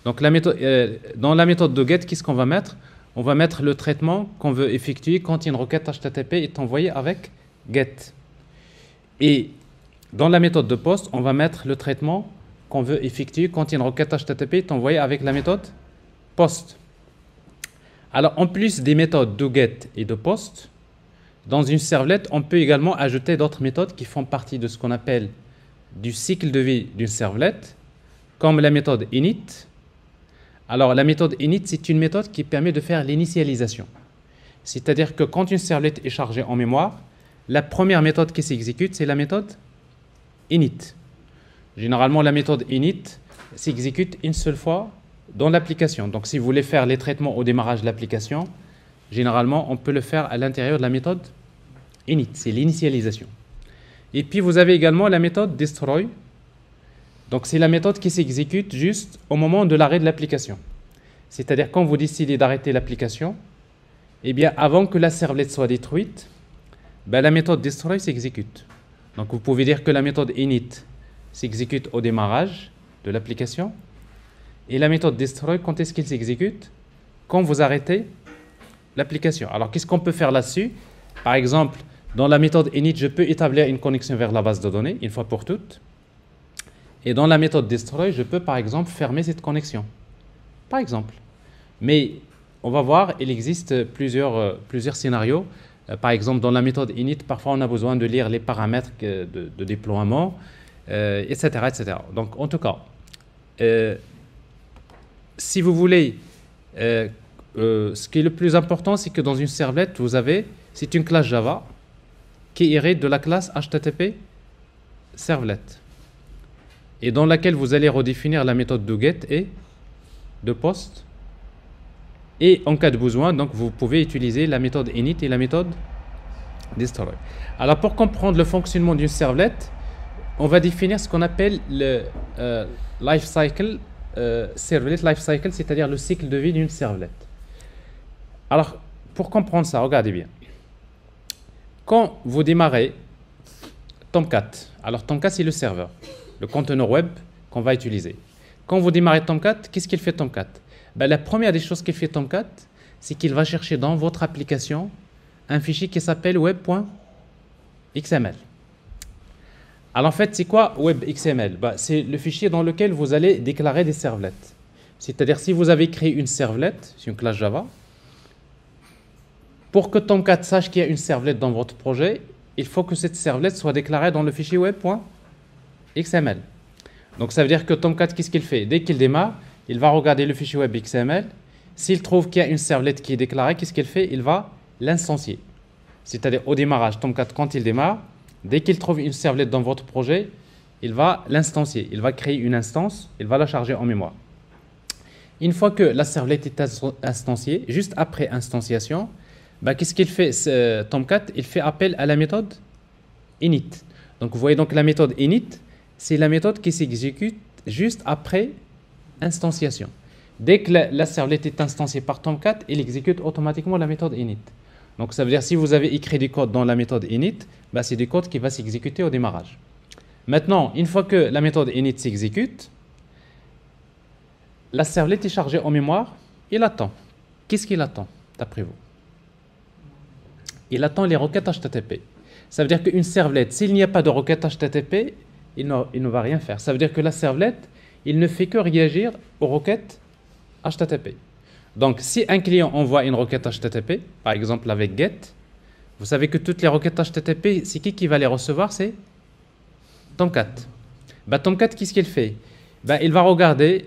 Donc, dans la méthode de get, qu'est-ce qu'on va mettre? On va mettre le traitement qu'on veut effectuer quand une requête HTTP est envoyée avec get. Et dans la méthode de post, on va mettre le traitement qu'on veut effectuer quand une requête HTTP est envoyée avec la méthode post. Alors, en plus des méthodes de get et de post, dans une servlette, on peut également ajouter d'autres méthodes qui font partie de ce qu'on appelle du cycle de vie d'une servlette, comme la méthode init. Alors, la méthode init, c'est une méthode qui permet de faire l'initialisation. C'est-à-dire que quand une servlette est chargée en mémoire, la première méthode qui s'exécute, c'est la méthode init. Généralement, la méthode init s'exécute une seule fois dans l'application. Donc, si vous voulez faire les traitements au démarrage de l'application, généralement, on peut le faire à l'intérieur de la méthode init. C'est l'initialisation. Et puis, vous avez également la méthode destroy. Donc, c'est la méthode qui s'exécute juste au moment de l'arrêt de l'application. C'est-à-dire, quand vous décidez d'arrêter l'application, eh bien, avant que la servlette soit détruite, la méthode destroy s'exécute. Donc, vous pouvez dire que la méthode init s'exécute au démarrage de l'application. Et la méthode destroy, quand est-ce qu'elle s'exécute? Quand vous arrêtez l'application. Alors, qu'est-ce qu'on peut faire là-dessus? Par exemple, dans la méthode init, je peux établir une connexion vers la base de données, une fois pour toutes. Et dans la méthode destroy, je peux, par exemple, fermer cette connexion. Par exemple. Mais, on va voir, il existe plusieurs scénarios. Par exemple, dans la méthode init, parfois, on a besoin de lire les paramètres de déploiement, etc., etc. Donc, en tout cas, si vous voulez, ce qui est le plus important, c'est que dans une servlette, c'est une classe Java qui hérite de la classe HTTP Servlet, et dans laquelle vous allez redéfinir la méthode de get et de post. Et en cas de besoin, donc, vous pouvez utiliser la méthode init et la méthode destroy. Alors, pour comprendre le fonctionnement d'une servlette, on va définir ce qu'on appelle le life cycle, servlet life cycle, c'est-à-dire le cycle de vie d'une servlette. Alors, pour comprendre ça, regardez bien. Quand vous démarrez Tomcat, alors Tomcat, c'est le serveur, le conteneur web qu'on va utiliser. Quand vous démarrez Tomcat, qu'est-ce qu'il fait Tomcat? La première des choses qu'il fait Tomcat, c'est qu'il va chercher dans votre application un fichier qui s'appelle web.xml. Alors en fait, c'est quoi web.xml? C'est le fichier dans lequel vous allez déclarer des servlettes. C'est-à-dire, si vous avez créé une servlette, c'est une classe Java, pour que Tomcat sache qu'il y a une servlette dans votre projet, il faut que cette servlette soit déclarée dans le fichier web.xml. Donc ça veut dire que Tomcat, qu'est-ce qu'il fait? Dès qu'il démarre, il va regarder le fichier web.xml. S'il trouve qu'il y a une servlette qui est déclarée, qu'est-ce qu'il fait? Il va l'instancier. C'est-à-dire, au démarrage, Tomcat, quand il démarre, dès qu'il trouve une servlette dans votre projet, il va l'instancier. Il va créer une instance, il va la charger en mémoire. Une fois que la servlette est instanciée, juste après instanciation, qu'est-ce qu'il fait Tomcat? Il fait appel à la méthode init. Donc vous voyez, donc la méthode init, c'est la méthode qui s'exécute juste après instanciation. Dès que la servlette est instanciée par Tomcat, il exécute automatiquement la méthode init. Donc ça veut dire si vous avez écrit du code dans la méthode init, bah, c'est du code qui va s'exécuter au démarrage. Maintenant, une fois que la méthode init s'exécute, la servlet est chargée en mémoire, il attend. Qu'est-ce qu'il attend, d'après vous? Il attend les requêtes HTTP. Ça veut dire qu'une servlette, s'il n'y a pas de requête HTTP, il ne va rien faire. Ça veut dire que la servlette, il ne fait que réagir aux requêtes HTTP. Donc, si un client envoie une requête HTTP, par exemple avec GET, vous savez que toutes les requêtes HTTP, c'est qui va les recevoir? C'est Tomcat. Bah, Tomcat, qu'est-ce qu'il fait? Bah, il va regarder,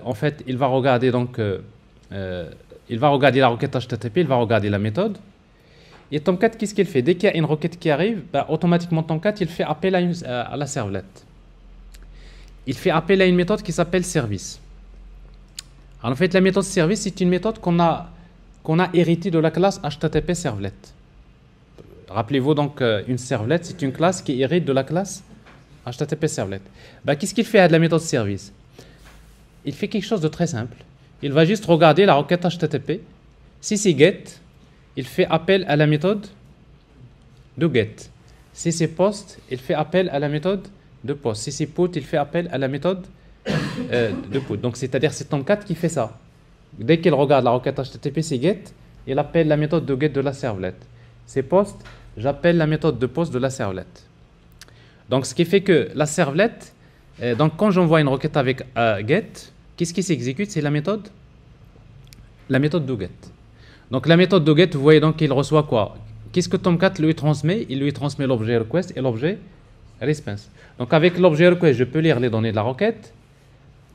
en fait, il va regarder la requête HTTP, il va regarder la méthode. Et Tomcat, qu'est-ce qu'il fait? Dès qu'il y a une requête qui arrive, bah, automatiquement Tomcat, il fait appel à la servlette. Il fait appel à une méthode qui s'appelle service. Alors, en fait, la méthode service, c'est une méthode qu'on a héritée de la classe HTTP servlet. Rappelez-vous donc, une servlet, c'est une classe qui hérite de la classe HTTP servlet. Bah, qu'est-ce qu'il fait à de la méthode service? Il fait quelque chose de très simple. Il va juste regarder la requête HTTP. Si c'est get, il fait appel à la méthode de get. Si c'est post, il fait appel à la méthode de post. Si c'est put, il fait appel à la méthode de put. Donc, c'est-à-dire c'est Tomcat qui fait ça. Dès qu'il regarde la requête HTTP, c'est get, il appelle la méthode de get de la servlet. C'est post, j'appelle la méthode de post de la servlet. Donc, ce qui fait que la servlet, donc quand j'envoie une requête avec get, qu'est-ce qui s'exécute? C'est la méthode de get. Donc, la méthode de get, vous voyez donc qu'il reçoit quoi? Qu'est-ce que Tomcat lui transmet? Il lui transmet l'objet request et l'objet response. Donc, avec l'objet request, je peux lire les données de la requête.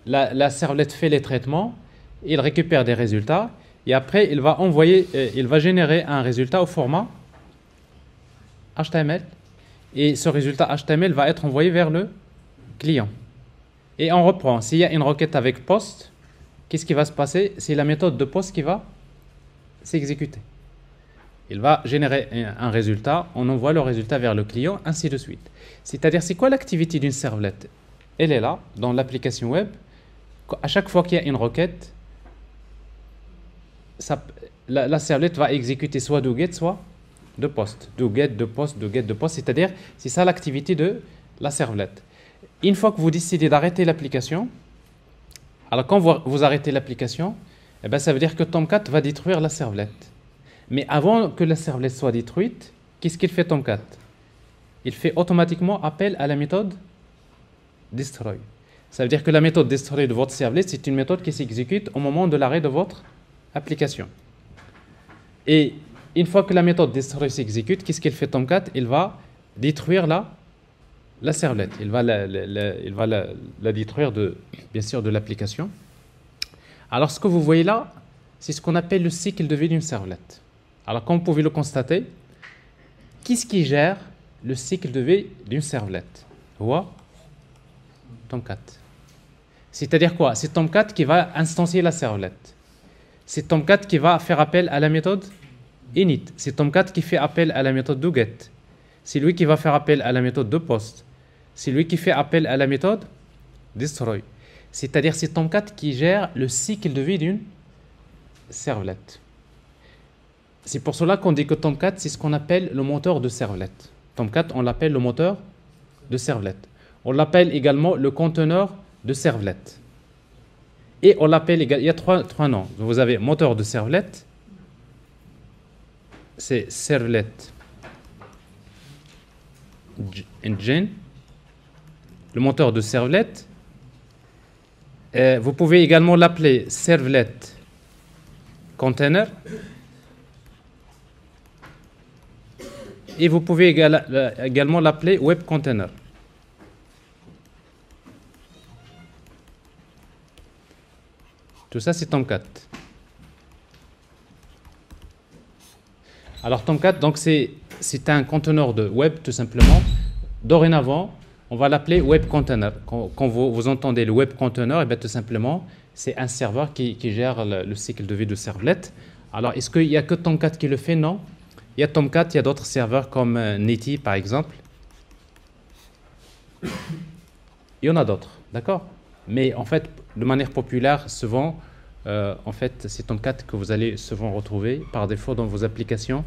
La servlet fait les traitements, il récupère des résultats et après, il va générer un résultat au format HTML. Et ce résultat HTML va être envoyé vers le client. Et on reprend. S'il y a une requête avec post, qu'est-ce qui va se passer? C'est la méthode de post qui va s'exécuter. Il va générer un résultat, on envoie le résultat vers le client, ainsi de suite. C'est-à-dire, c'est quoi l'activité d'une servlette? Elle est là, dans l'application web. À chaque fois qu'il y a une requête, la servlette va exécuter soit de get, soit de post. De get, de post, de get, de post. C'est-à-dire, c'est ça l'activité de la servlette. Une fois que vous décidez d'arrêter l'application, alors quand vous arrêtez l'application, eh ben, ça veut dire que Tomcat va détruire la servlette. Mais avant que la servlette soit détruite, qu'est-ce qu'il fait Tomcat? Il fait automatiquement appel à la méthode destroy. Ça veut dire que la méthode destroy de votre servlette, c'est une méthode qui s'exécute au moment de l'arrêt de votre application. Et une fois que la méthode destroy s'exécute, qu'est-ce qu'il fait Tomcat? Il va détruire la servlette. Il va la détruire bien sûr de l'application. Alors ce que vous voyez là, c'est ce qu'on appelle le cycle de vie d'une servlette. Alors comme vous pouvez le constater, qu'est-ce qui gère le cycle de vie d'une servlette? Tomcat. C'est-à-dire quoi? C'est Tomcat qui va instancier la servlette. C'est Tomcat qui va faire appel à la méthode init. C'est Tomcat qui fait appel à la méthode de get. C'est lui qui va faire appel à la méthode de post. C'est lui qui fait appel à la méthode destroy. C'est-à-dire c'est Tomcat qui gère le cycle de vie d'une servlette. C'est pour cela qu'on dit que Tomcat, c'est ce qu'on appelle le moteur de servlette. Tomcat, on l'appelle le moteur de servlette. On l'appelle également le conteneur de servlette. Et on l'appelle également, il y a trois noms. Vous avez moteur de servlette, c'est servlet engine, le moteur de servlette. Vous pouvez également l'appeler servlet container. Et vous pouvez également l'appeler web container. Tout ça, c'est Tomcat. Alors, Tomcat, donc c'est un conteneur de web, tout simplement. Dorénavant, on va l'appeler web container. Quand vous entendez le web container, et bien, tout simplement, c'est un serveur qui gère le cycle de vie de servlette. Alors, est-ce qu'il n'y a que Tomcat qui le fait? Non. Il y a Tomcat, il y a d'autres serveurs comme Netty, par exemple. Il y en a d'autres, d'accord? Mais en fait, de manière populaire, souvent, En fait, c'est Tomcat que vous allez souvent retrouver par défaut dans vos applications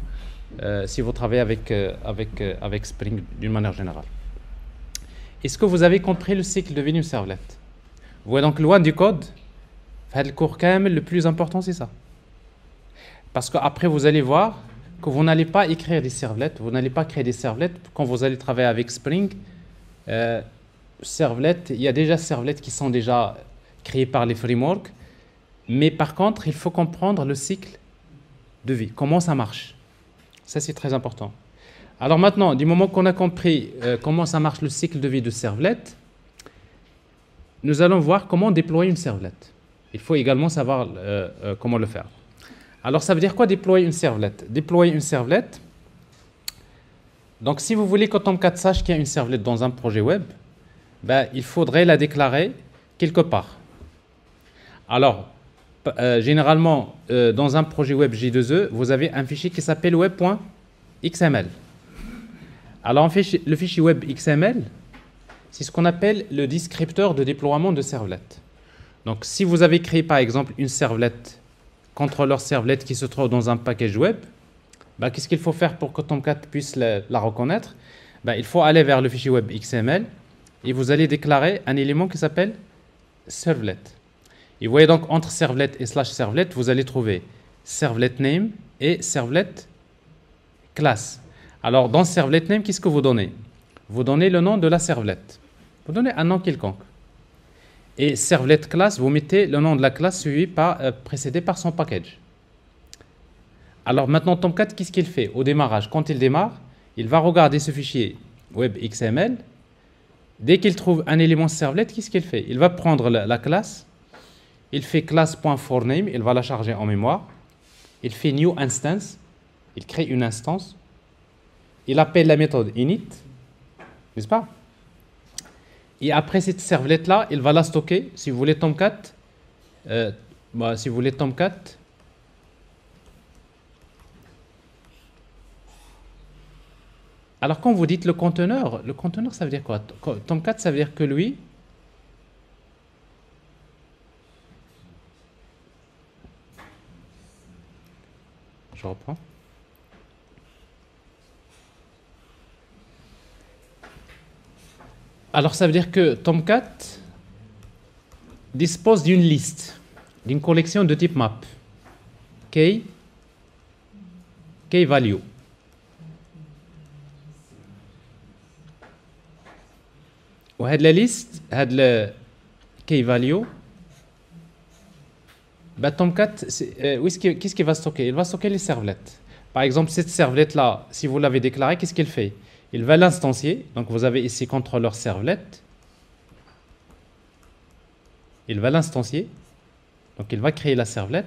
si vous travaillez avec Spring d'une manière générale. Est-ce que vous avez compris le cycle de vie d'une servlet? Vous voyez donc loin du code, le cours quand même, le plus important c'est ça. Parce qu'après vous allez voir que vous n'allez pas écrire des servlets, vous n'allez pas créer des servlets quand vous allez travailler avec Spring. Servlet, il y a déjà servlets qui sont déjà créés par les frameworks, mais par contre il faut comprendre le cycle de vie, comment ça marche. Ça c'est très important. Alors maintenant, du moment qu'on a compris comment ça marche le cycle de vie de servlet, nous allons voir comment déployer une servlet. Il faut également savoir comment le faire. Alors ça veut dire quoi déployer une servlet? Déployer une servlet, donc si vous voulez que Tomcat sache qu'il y a une servlet dans un projet web, il faudrait la déclarer quelque part. Alors, généralement, dans un projet web J2E, vous avez un fichier qui s'appelle web.xml. Alors, le fichier web XML, c'est ce qu'on appelle le descripteur de déploiement de servlet. Donc, si vous avez créé, par exemple, une servlet, contrôleur servlet qui se trouve dans un package web, qu'est-ce qu'il faut faire pour que Tomcat puisse la reconnaître? Il faut aller vers le fichier web XML et vous allez déclarer un élément qui s'appelle servlet. Et vous voyez donc, entre servlet et /servlet, vous allez trouver servlet name et servlet class. Alors, dans servlet name, qu'est-ce que vous donnez? Vous donnez le nom de la servlet. Vous donnez un nom quelconque. Et servlet class, vous mettez le nom de la classe précédé par son package. Alors maintenant, Tomcat, qu'est-ce qu'il fait? Au démarrage, quand il démarre, il va regarder ce fichier web XML. Dès qu'il trouve un élément servlet, qu'est-ce qu'il fait? Il va prendre la classe. Il fait class.forName, il va la charger en mémoire. Il fait new instance, il crée une instance. Il appelle la méthode init, n'est-ce pas? Et après cette servlet-là, il va la stocker. Si vous voulez Tomcat, alors quand vous dites le conteneur ça veut dire quoi? Tomcat, ça veut dire que lui, je reprends. Alors ça veut dire que Tomcat dispose d'une liste, d'une collection de type map, key value. وهاد la liste, هاد le key value, Tomcat, qu'est-ce qu'il va stocker? Il va stocker les servlets. Par exemple, cette servlet-là, si vous l'avez déclarée, qu'est-ce qu'il fait? Il va l'instancier. Donc, vous avez ici contrôleur servlet. Il va l'instancier. Donc, il va créer la servlet.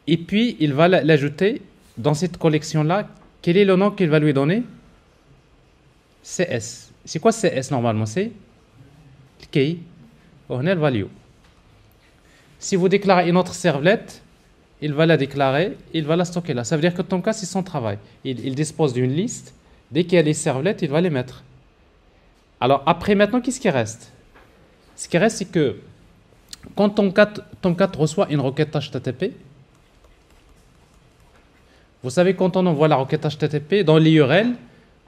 Et puis, il va l'ajouter dans cette collection-là. Quel est le nom qu'il va lui donner? CS. C'est quoi CS normalement? C'est le key, original value. Si vous déclarez une autre servlet, il va la déclarer, il va la stocker là. Ça veut dire que Tomcat, c'est son travail. Il dispose d'une liste. Dès qu'il y a les servlets, il va les mettre. Alors après, maintenant, qu'est-ce qui reste? Ce qui reste, c'est que quand Tomcat reçoit une requête HTTP, vous savez, quand on envoie la requête HTTP, dans l'URL,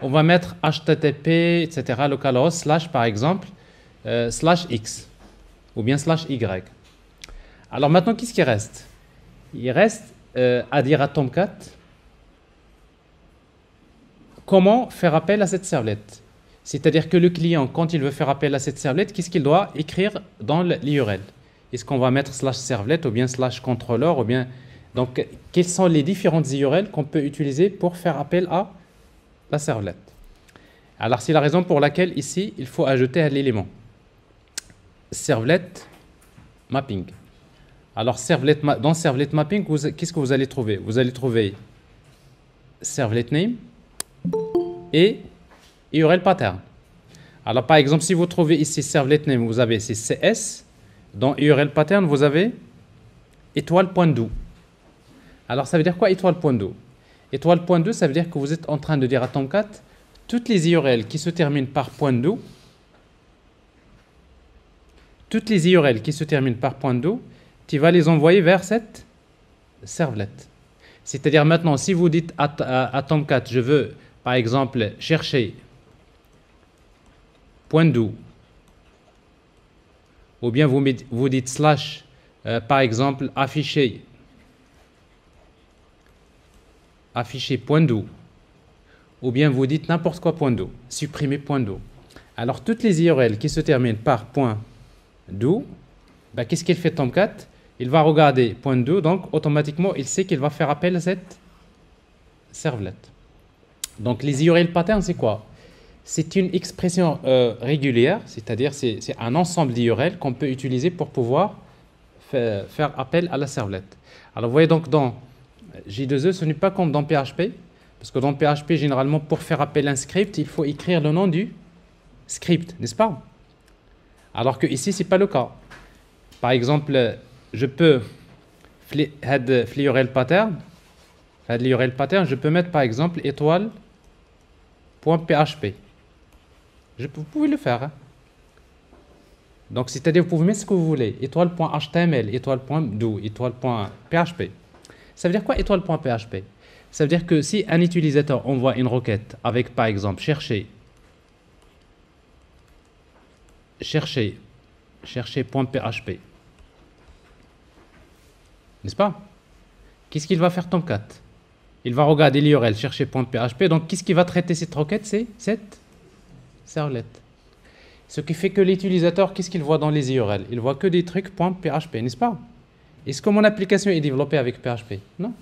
on va mettre HTTP, etc., localhost, / par exemple, /x, ou bien /y. Alors maintenant, qu'est-ce qui reste? Il reste à dire à Tomcat comment faire appel à cette servlet. C'est-à-dire que le client, quand il veut faire appel à cette servlet, qu'est-ce qu'il doit écrire dans l'URL? Est-ce qu'on va mettre /servlet ou bien /controller ou bien... Donc, quelles sont les différentes URL qu'on peut utiliser pour faire appel à la servlet? Alors, c'est la raison pour laquelle ici, il faut ajouter l'élément servlet mapping. Alors, dans servlet mapping, qu'est-ce que vous allez trouver? Vous allez trouver servlet name et URL pattern. Alors, par exemple, si vous trouvez ici servlet name, vous avez ici CS. Dans URL pattern, vous avez étoile.do. Alors, ça veut dire quoi étoile.do? Étoile.do, ça veut dire que vous êtes en train de dire à Tomcat toutes les URL qui se terminent par .do, tu vas les envoyer vers cette servlette. C'est-à-dire maintenant, si vous dites à Tomcat, je veux, par exemple, chercher .do, ou bien vous dites slash, par exemple, afficher .do, ou bien vous dites n'importe quoi .do, supprimer .do. Alors, toutes les URL qui se terminent par .do, ben, qu'est-ce qu'il fait Tomcat? Il va regarder .do, donc automatiquement, il sait qu'il va faire appel à cette servlette. Donc, les URL patterns, c'est quoi? C'est une expression régulière, c'est-à-dire c'est un ensemble d'URL qu'on peut utiliser pour pouvoir faire appel à la servlette. Alors, vous voyez donc dans J2E, ce n'est pas comme dans PHP, parce que dans PHP, généralement, pour faire appel à un script, il faut écrire le nom du script, n'est-ce pas? Alors que ici, ce n'est pas le cas. Par exemple, je peux l'URL pattern, je peux mettre par exemple étoile.php. Vous pouvez le faire. Hein? Donc, c'est-à-dire, vous pouvez mettre ce que vous voulez. Étoile.html, étoile.do, étoile.php. Ça veut dire quoi étoile.php? Ça veut dire que si un utilisateur envoie une requête avec, par exemple, chercher .php, n'est-ce pas? Qu'est-ce qu'il va faire Tomcat? Il va regarder l'URL chercher.php. Donc, qu'est-ce qui va traiter cette requête? C'est cette servlette. Ce qui fait que l'utilisateur, qu'est-ce qu'il voit dans les URL? Il voit que des trucs .php, n'est-ce pas? Est-ce que mon application est développée avec PHP? Non.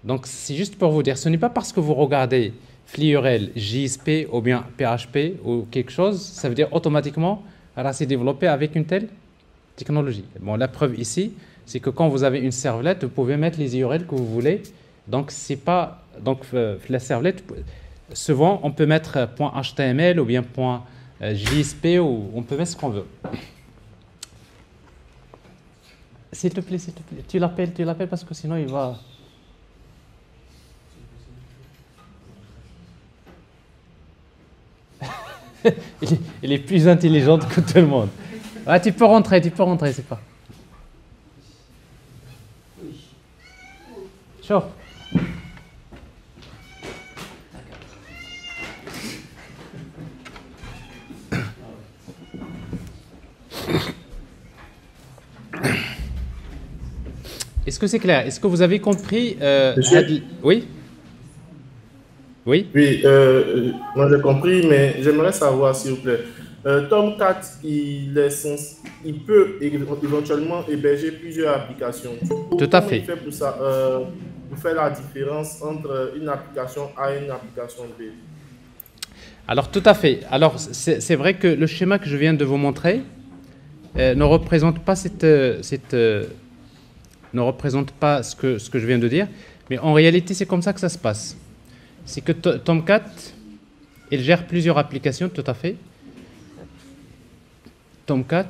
Donc, c'est juste pour vous dire, ce n'est pas parce que vous regardez l'URL JSP ou bien PHP ou quelque chose, ça veut dire automatiquement, alors c'est développé avec une telle technologie. Bon, la preuve ici, c'est que quand vous avez une servlette, vous pouvez mettre les URL que vous voulez. Donc, c'est pas. Donc, la servlette, souvent, on peut mettre .html ou bien .jsp ou on peut mettre ce qu'on veut. S'il te plaît, tu l'appelles parce que sinon il va. il est plus intelligent que tout le monde. Ah, tu peux rentrer, c'est pas. Chauffe. Est-ce que c'est clair? Est-ce que vous avez compris Oui. Oui. Oui, moi j'ai compris, mais j'aimerais savoir, s'il vous plaît. Tomcat, il peut éventuellement héberger plusieurs applications. Tout à fait. Comment il fait pour ça, pour faire la différence entre une application A et une application B? Alors, tout à fait. Alors, c'est vrai que le schéma que je viens de vous montrer ne représente pas ne représente pas ce que je viens de dire, mais en réalité, c'est comme ça que ça se passe. C'est que Tomcat, il gère plusieurs applications, tout à fait. Tomcat.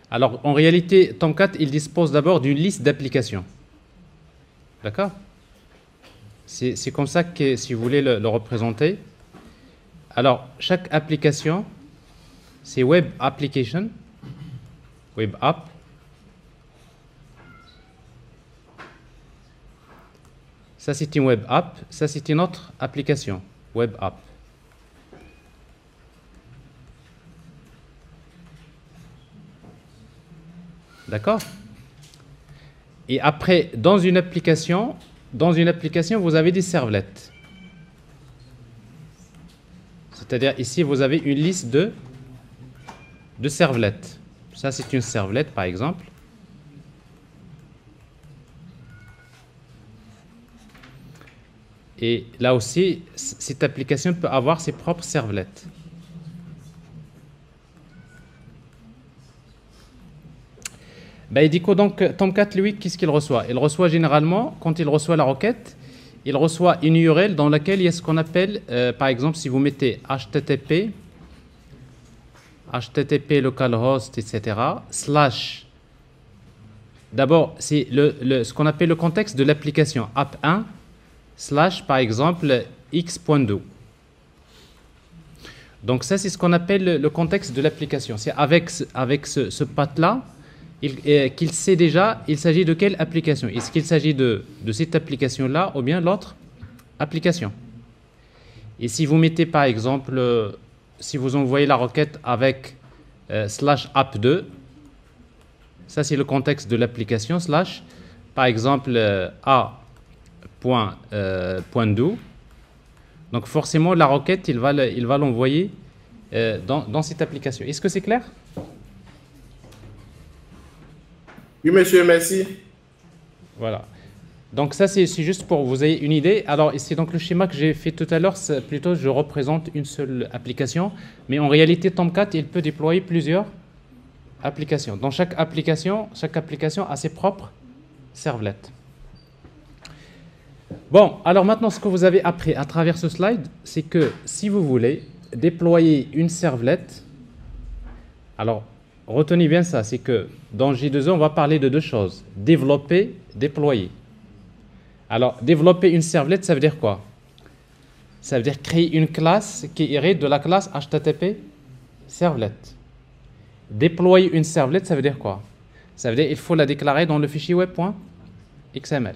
Alors, en réalité, Tomcat, il dispose d'abord d'une liste d'applications. D'accord? C'est comme ça que, si vous voulez le représenter. Alors, chaque application, c'est Web Application, Web App. Ça, c'est une Web App. Ça, c'est une autre application, Web App. D'accord? Et après, dans une application, vous avez des servlettes. C'est-à-dire, ici, vous avez une liste de servlettes. Ça, c'est une servlette, par exemple. Et là aussi, cette application peut avoir ses propres servlettes. Ben, il dit que donc, Tomcat, lui, qu'est-ce qu'il reçoit? Il reçoit généralement, quand il reçoit la requête, il reçoit une URL dans laquelle il y a ce qu'on appelle, par exemple, si vous mettez HTTP localhost, etc., slash. D'abord, c'est ce qu'on appelle le contexte de l'application, app1, slash, par exemple, x.do. Donc ça, c'est ce qu'on appelle le contexte de l'application. C'est avec ce path-là qu'il sait déjà, il s'agit de quelle application. Est-ce qu'il s'agit de cette application-là ou bien l'autre application. Et si vous mettez par exemple, si vous envoyez la requête avec /app2, ça c'est le contexte de l'application, par exemple a.do. Donc forcément la requête, il va l'envoyer dans cette application. Est-ce que c'est clair? Oui, monsieur, merci. Voilà. Donc ça, c'est juste pour vous ayez une idée. Alors ici, donc le schéma que j'ai fait tout à l'heure, plutôt je représente une seule application. Mais en réalité, Tomcat, il peut déployer plusieurs applications. Dans chaque application a ses propres servlets. Bon, alors maintenant, ce que vous avez appris à travers ce slide, c'est que si vous voulez déployer une servlette, alors retenez bien ça, c'est que dans J2E, on va parler de deux choses. Développer, déployer. Alors, développer une servlette, ça veut dire quoi? Ça veut dire créer une classe qui hérite de la classe HTTP servlet. Déployer une servlette, ça veut dire quoi? Ça veut dire qu'il faut la déclarer dans le fichier web.xml.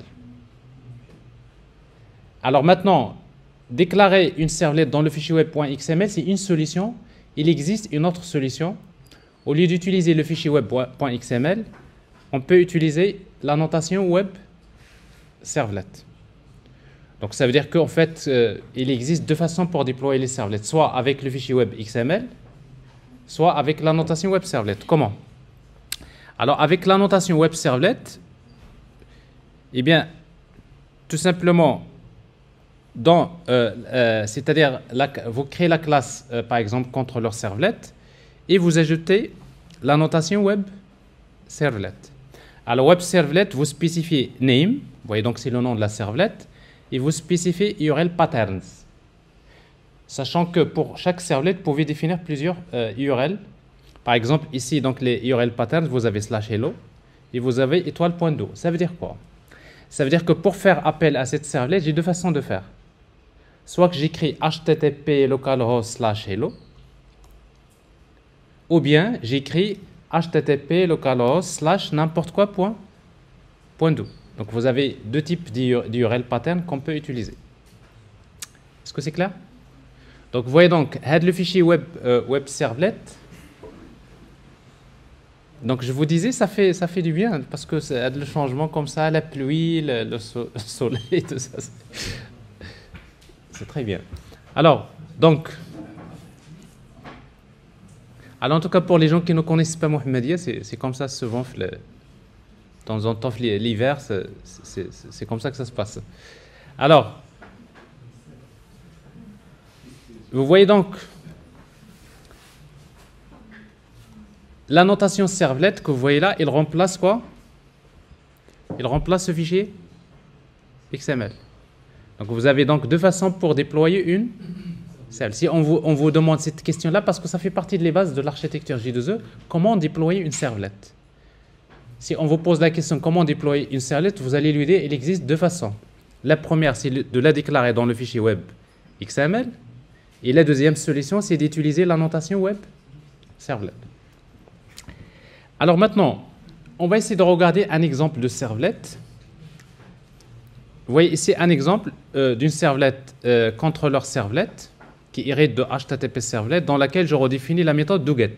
Alors maintenant, déclarer une servlette dans le fichier web.xml, c'est une solution. Il existe une autre solution. Au lieu d'utiliser le fichier web.xml, on peut utiliser la notation web servlet. Donc ça veut dire qu'en fait, il existe deux façons pour déployer les servlets, soit avec le fichier web XML, soit avec la notation web servlet. Comment? Alors avec la notation web servlet, eh bien, tout simplement, c'est-à-dire vous créez la classe, par exemple, contrôleur servlet, et vous ajoutez la notation web servlet. Alors web servlet, vous spécifiez name. Vous voyez donc c'est le nom de la servlette et vous spécifiez URL patterns. Sachant que pour chaque servlette, vous pouvez définir plusieurs URL. Par exemple, ici, donc les URL patterns, vous avez /hello et vous avez étoile.do. Ça veut dire quoi? Ça veut dire que pour faire appel à cette servlette, j'ai deux façons de faire. Soit que j'écris http localhost /hello ou bien j'écris http localhost n'importe quoi .do. Donc vous avez deux types d'URL pattern qu'on peut utiliser. Est-ce que c'est clair? Donc vous voyez donc, le fichier web servlet. Donc je vous disais, ça fait du bien parce que c'est le changement comme ça, la pluie, le soleil, tout ça. C'est très bien. Alors, en tout cas pour les gens qui ne connaissent pas Mohammedia, c'est comme ça souvent. De temps en temps, l'hiver, c'est comme ça que ça se passe. Alors, vous voyez donc, la notation servlet que vous voyez là, il remplace quoi? Il remplace ce fichier XML. Donc, vous avez donc deux façons pour déployer une servlette. Si on vous demande cette question-là, parce que ça fait partie des bases de l'architecture J2E, comment déployer une servlette? Si on vous pose la question comment déployer une servlette, vous allez lui dire il existe deux façons. La première, c'est de la déclarer dans le fichier web XML. Et la deuxième solution, c'est d'utiliser la notation web servlet. Alors maintenant, on va essayer de regarder un exemple de servlet. Vous voyez ici un exemple d'une servlette contrôleur servlet qui hérite de HTTP servlet dans laquelle je redéfinis la méthode doGet.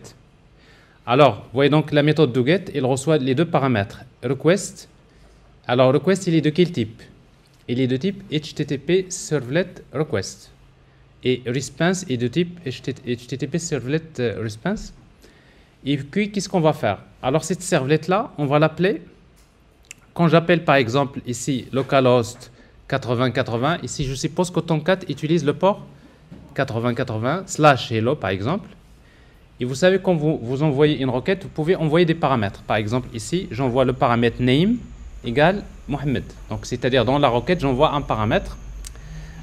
Alors, vous voyez donc la méthode doGet, il reçoit les deux paramètres. Request. Alors, request, il est de quel type? Il est de type HTTP Servlet Request. Et response est de type HTTP Servlet Response. Et puis, qu'est-ce qu'on va faire? Alors, cette servlette-là, on va l'appeler, quand j'appelle par exemple ici localhost 8080, ici je suppose que Tomcat utilise le port 8080 /hello par exemple. Et vous savez, quand vous envoyez une requête, vous pouvez envoyer des paramètres. Par exemple, ici, j'envoie le paramètre name égale Mohamed. Donc, c'est-à-dire, dans la requête, j'envoie un paramètre.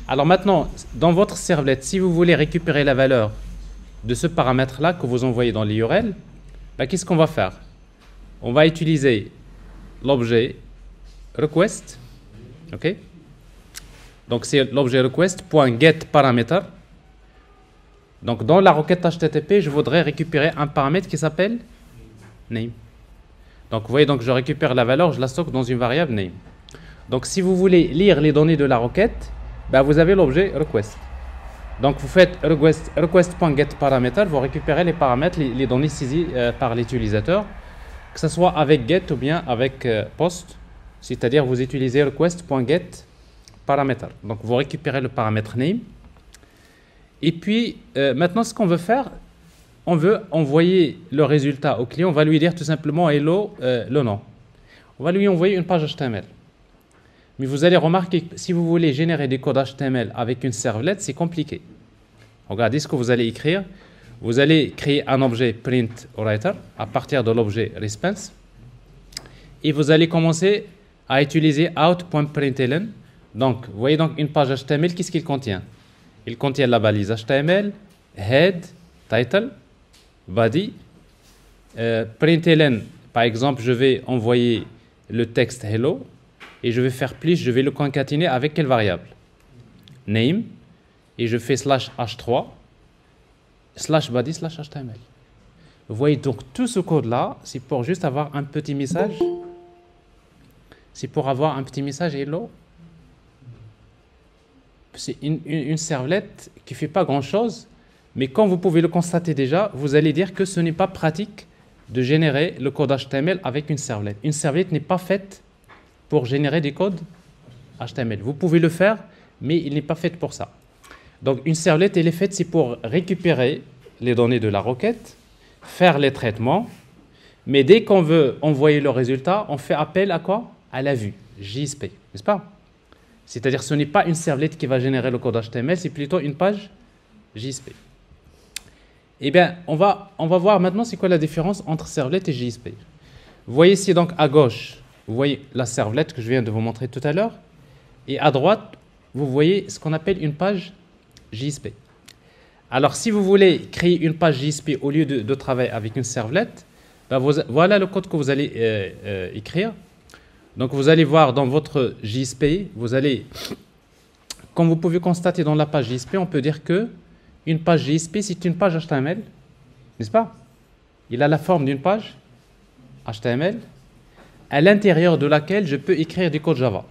Alors maintenant, dans votre servlette, si vous voulez récupérer la valeur de ce paramètre-là que vous envoyez dans l'URL, qu'est-ce qu'on va faire? On va utiliser l'objet request. OK? Donc, c'est l'objet request.getParameter. Donc, dans la requête HTTP, je voudrais récupérer un paramètre qui s'appelle name. Donc, vous voyez, donc je récupère la valeur, je la stocke dans une variable name. Donc, si vous voulez lire les données de la requête, ben, vous avez l'objet request. Donc, vous faites request.getParameter, vous récupérez les paramètres, les données saisies par l'utilisateur, que ce soit avec get ou bien avec post, c'est-à-dire vous utilisez request.getParameter. Donc, vous récupérez le paramètre name. Et puis, maintenant, ce qu'on veut faire, on veut envoyer le résultat au client. On va lui dire tout simplement hello, le nom. On va lui envoyer une page HTML. Mais vous allez remarquer que si vous voulez générer des codes HTML avec une servlette, c'est compliqué. Regardez ce que vous allez écrire. Vous allez créer un objet printWriter à partir de l'objet response. Et vous allez commencer à utiliser out.println. Donc, vous voyez donc une page HTML, qu'est-ce qu'il contient? Il contient la balise HTML, head, title, body. Println, par exemple, je vais envoyer le texte hello et je vais faire plus, je vais le concaténer avec quelle variable? Name, et je fais /h3, /body, /html. Vous voyez donc tout ce code-là, c'est pour juste avoir un petit message. C'est pour avoir un petit message hello. C'est une servlette qui ne fait pas grand-chose, mais comme vous pouvez le constater déjà, vous allez dire que ce n'est pas pratique de générer le code HTML avec une servlette. Une servlette n'est pas faite pour générer des codes HTML. Vous pouvez le faire, mais il n'est pas fait pour ça. Donc une servlette, elle est faite, c'est pour récupérer les données de la requête, faire les traitements, mais dès qu'on veut envoyer le résultat, on fait appel à quoi? À la vue, JSP, n'est-ce pas? C'est-à-dire ce n'est pas une servlette qui va générer le code HTML, c'est plutôt une page JSP. Eh bien, on va voir maintenant c'est quoi la différence entre servlette et JSP. Vous voyez ici donc à gauche, vous voyez la servlette que je viens de vous montrer tout à l'heure, et à droite, vous voyez ce qu'on appelle une page JSP. Alors, si vous voulez créer une page JSP au lieu de travailler avec une servlette, ben voilà le code que vous allez écrire. Donc, vous allez voir dans votre JSP, comme vous pouvez constater dans la page JSP, on peut dire que une page JSP, c'est une page HTML, n'est-ce pas? Il a la forme d'une page HTML, à l'intérieur de laquelle je peux écrire du code Java.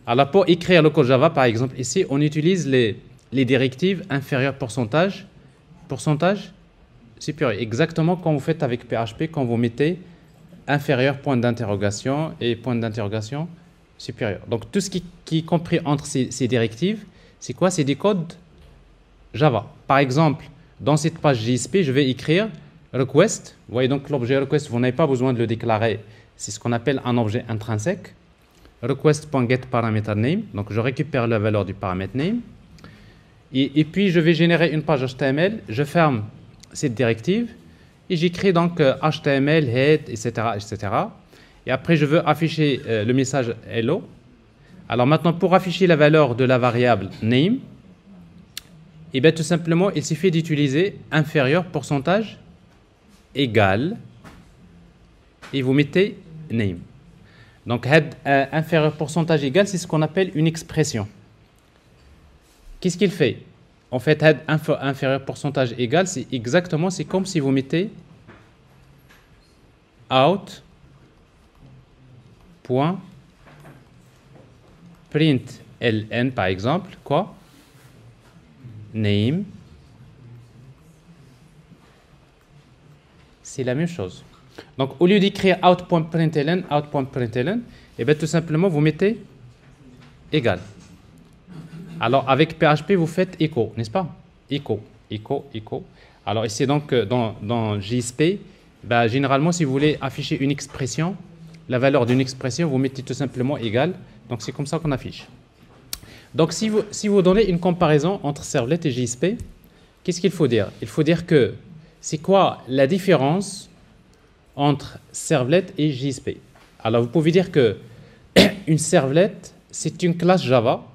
Alors, pour écrire le code Java, par exemple, ici, on utilise les directives inférieures pourcentage supérieur. Exactement comme vous faites avec PHP, quand vous mettez inférieur point d'interrogation et point d'interrogation supérieur. Donc, tout ce qui est compris entre ces directives, c'est quoi? C'est des codes Java. Par exemple, dans cette page JSP, je vais écrire request. Vous voyez donc l'objet request, vous n'avez pas besoin de le déclarer. C'est ce qu'on appelle un objet intrinsèque. Request.getParameterName. Donc, je récupère la valeur du paramètre name. Et puis, je vais générer une page HTML. Je ferme cette directive. Et j'écris donc HTML, head, etc., etc. Et après, je veux afficher le message hello. Alors maintenant, pour afficher la valeur de la variable name, et bien tout simplement, il suffit d'utiliser inférieur pourcentage égal. Et vous mettez name. Donc, head inférieur pourcentage égal, c'est ce qu'on appelle une expression. Qu'est-ce qu'il fait? En fait, head inférieur pourcentage égal, c'est comme si vous mettez out point println par exemple, quoi? Name. C'est la même chose. Donc, au lieu d'écrire out.println, et bien tout simplement, vous mettez égal. Alors, avec PHP, vous faites echo, n'est-ce pas? Echo. Alors, ici, donc, dans JSP, ben, généralement, si vous voulez afficher une expression, la valeur d'une expression, vous mettez tout simplement égal. Donc, c'est comme ça qu'on affiche. Donc, si vous donnez une comparaison entre servlet et JSP, qu'est-ce qu'il faut dire? Il faut dire que c'est quoi la différence entre servlet et JSP? Alors, vous pouvez dire que une servlet, c'est une classe Java.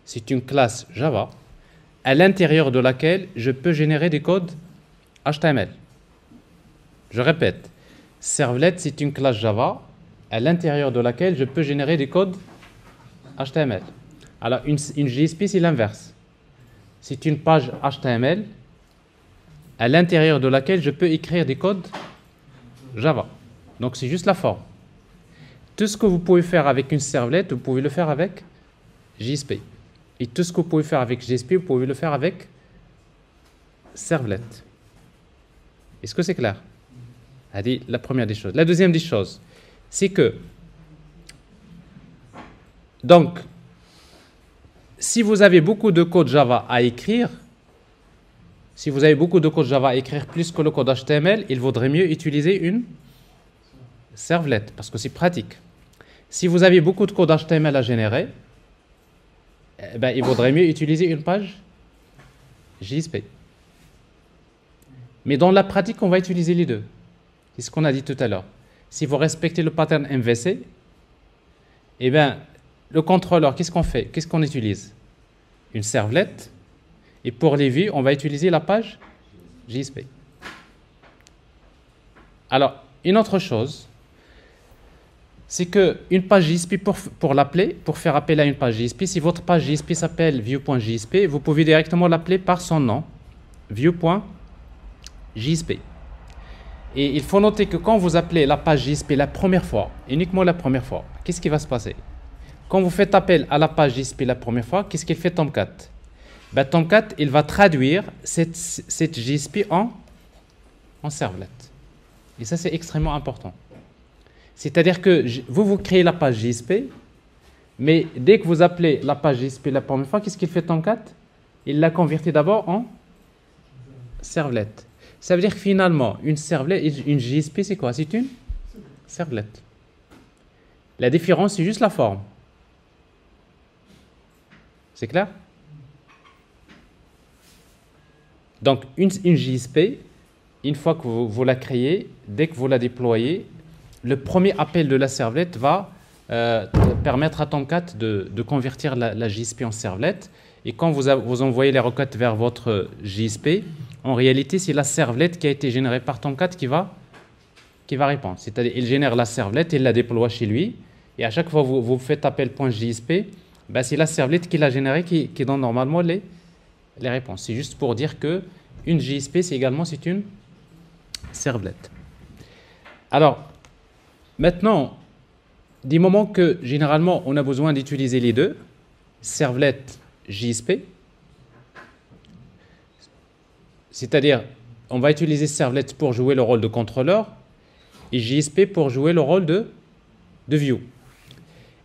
C'est une classe Java à l'intérieur de laquelle je peux générer des codes HTML. Je répète, servlet, c'est une classe Java à l'intérieur de laquelle je peux générer des codes HTML. Alors, une JSP, c'est l'inverse. C'est une page HTML à l'intérieur de laquelle je peux écrire des codes Java. Donc c'est juste la forme. Tout ce que vous pouvez faire avec une servlette, vous pouvez le faire avec JSP. Et tout ce que vous pouvez faire avec JSP, vous pouvez le faire avec servlette. Est-ce que c'est clair? C'est la première des choses. La deuxième des choses, c'est que, donc, si vous avez beaucoup de code Java à écrire, plus que le code HTML, il vaudrait mieux utiliser une servlette, parce que c'est pratique. Si vous avez beaucoup de code HTML à générer, il vaudrait mieux utiliser une page JSP. Mais dans la pratique, on va utiliser les deux. C'est ce qu'on a dit tout à l'heure. Si vous respectez le pattern MVC, le contrôleur, qu'est-ce qu'on fait? Qu'est-ce qu'on utilise? Une servlette. Et pour les vues, on va utiliser la page JSP. Alors, une autre chose, c'est qu'une page JSP, pour l'appeler, pour faire appel à une page JSP, si votre page JSP s'appelle view.jsp, vous pouvez directement l'appeler par son nom, view.jsp. Et il faut noter que quand vous appelez la page JSP la première fois, uniquement la première fois, qu'est-ce qui va se passer? Quand vous faites appel à la page JSP la première fois, qu'est-ce qu'il fait Tomcat? Tomcat, il va traduire cette JSP en servlette. Et ça, c'est extrêmement important. C'est-à-dire que vous créez la page JSP, mais dès que vous appelez la page JSP la première fois, qu'est-ce qu'il fait Tomcat? Il la convertit d'abord en servlette. Ça veut dire que finalement, une servlette, une JSP, c'est quoi? C'est une servlette. La différence, c'est juste la forme. C'est clair? Donc, une JSP, une fois que vous la créez, dès que vous la déployez, le premier appel de la servlette va permettre à Tomcat de convertir la JSP en servlette. Et quand vous envoyez les requêtes vers votre JSP, en réalité, c'est la servlette qui a été générée par Tomcat qui va répondre. C'est-à-dire, il génère la servlette, il la déploie chez lui. Et à chaque fois que vous faites appel .jsp, c'est la servlette qui l'a générée qui donne normalement les réponses. C'est juste pour dire que une JSP, c'est une servlette. Alors, maintenant, du moment que généralement on a besoin d'utiliser les deux, servlette, JSP, c'est-à-dire on va utiliser servlette pour jouer le rôle de contrôleur et JSP pour jouer le rôle de view.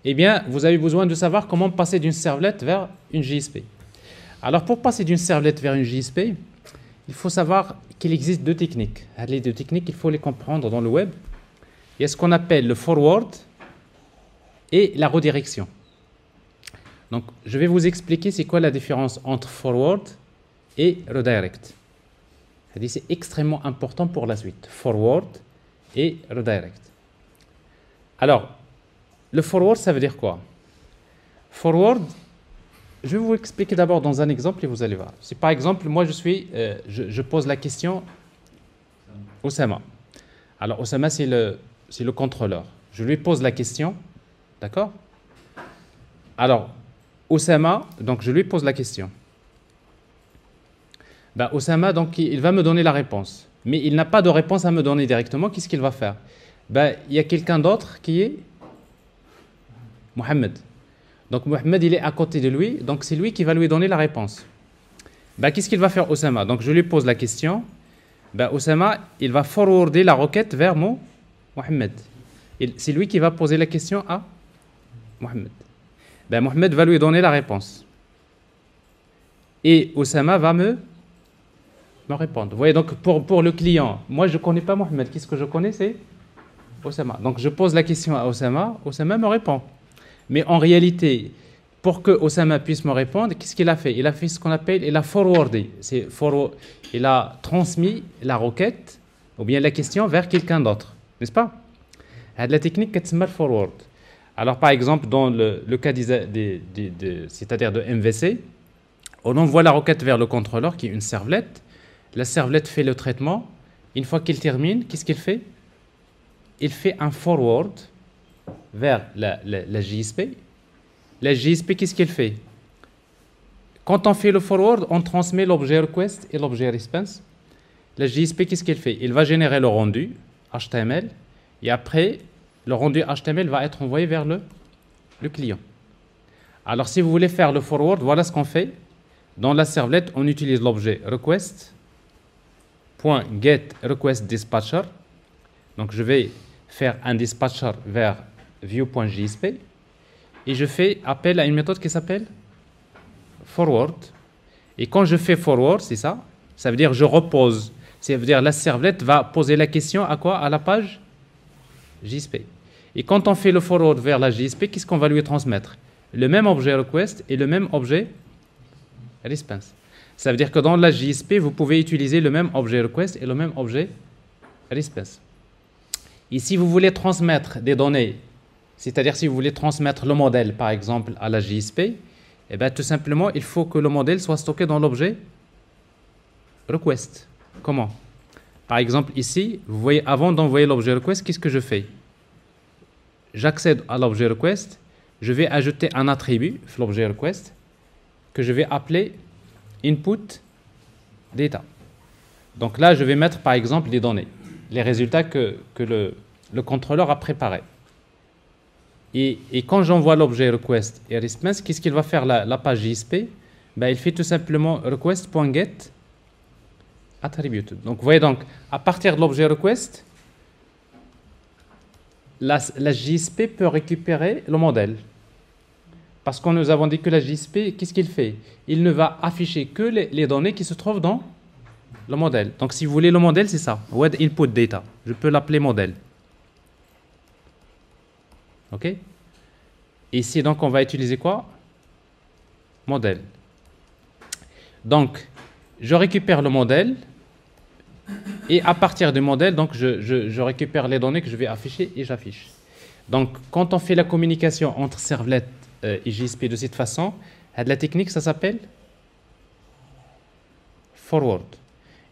Eh bien, vous avez besoin de savoir comment passer d'une servlette vers une JSP. Alors, pour passer d'une servlette vers une JSP, il faut savoir qu'il existe deux techniques. Les deux techniques, il faut les comprendre dans le web. Il y a ce qu'on appelle le forward et la redirection. Donc, je vais vous expliquer c'est quoi la différence entre forward et redirect. C'est extrêmement important pour la suite. Forward et redirect. Alors, le forward, ça veut dire quoi? Forward, je vais vous expliquer d'abord dans un exemple et vous allez voir. Si par exemple, moi je pose la question Oussama. Alors Oussama, c'est le contrôleur. Je lui pose la question, d'accord? Alors, Oussama, donc je lui pose la question. Oussama, donc il va me donner la réponse. Mais il n'a pas de réponse à me donner directement. Qu'est-ce qu'il va faire? Il y a quelqu'un d'autre qui est Mohamed. Donc Mohamed, il est à côté de lui, donc c'est lui qui va lui donner la réponse. Qu'est-ce qu'il va faire Oussama? Donc je lui pose la question. Oussama, il va forwarder la requête vers Mohamed. C'est lui qui va poser la question à Mohamed. Mohamed va lui donner la réponse. Et Oussama va me répondre. Vous voyez, donc pour le client, moi je ne connais pas Mohamed. Qu'est-ce que je connais? C'est Oussama. Donc je pose la question à Oussama, Oussama me répond. Mais en réalité, pour que Oussama puisse me répondre, qu'est-ce qu'il a fait? Il a fait ce qu'on appelle, il a forwardé. Il a transmis la requête, ou bien la question, vers quelqu'un d'autre. N'est-ce pas? La technique qui s'appelle forward. Alors par exemple, dans le cas c'est-à-dire de MVC, on envoie la requête vers le contrôleur qui est une servlette. La servlette fait le traitement. Une fois qu'il termine, qu'est-ce qu'il fait? Il fait un forward vers la JSP. La JSP, qu'est-ce qu'elle fait? Quand on fait le forward, on transmet l'objet request et l'objet response. La JSP, qu'est-ce qu'elle fait? Il va générer le rendu HTML et après, le rendu HTML va être envoyé vers le client. Alors, si vous voulez faire le forward, voilà ce qu'on fait. Dans la servlette, on utilise l'objet request.getRequestDispatcher. Donc, je vais faire un dispatcher vers view.jsp et je fais appel à une méthode qui s'appelle forward. Et quand je fais forward, c'est ça, ça veut dire je repose. Ça veut dire la servlette va poser la question à quoi? À la page JSP. Et quand on fait le forward vers la JSP, qu'est-ce qu'on va lui transmettre? Le même objet request et le même objet response. Ça veut dire que dans la JSP, vous pouvez utiliser le même objet request et le même objet response. Et si vous voulez transmettre des données, c'est-à-dire si vous voulez transmettre le modèle, par exemple, à la JSP, eh bien, tout simplement, il faut que le modèle soit stocké dans l'objet request. Comment? Par exemple, ici, vous voyez, avant d'envoyer l'objet request, qu'est-ce que je fais? J'accède à l'objet request, je vais ajouter un attribut, l'objet request, que je vais appeler input data. Donc là, je vais mettre, par exemple, les données, les résultats que le contrôleur a préparés. Et quand j'envoie l'objet request et response, qu'est-ce qu'il va faire la page JSP? Ben, il fait tout simplement request.get attributed. Donc, vous voyez, donc, à partir de l'objet request, la JSP peut récupérer le modèle. Parce que nous avons dit que la JSP, qu'est-ce qu'il fait? Il ne va afficher que les données qui se trouvent dans le modèle. Donc, si vous voulez le modèle, c'est ça. Web input data. Je peux l'appeler modèle. OK? Ici, donc, on va utiliser quoi? Modèle. Donc, je récupère le modèle. Et à partir du modèle, donc, je récupère les données que je vais afficher et j'affiche. Donc, quand on fait la communication entre servlet et JSP de cette façon, la technique, ça s'appelle forward.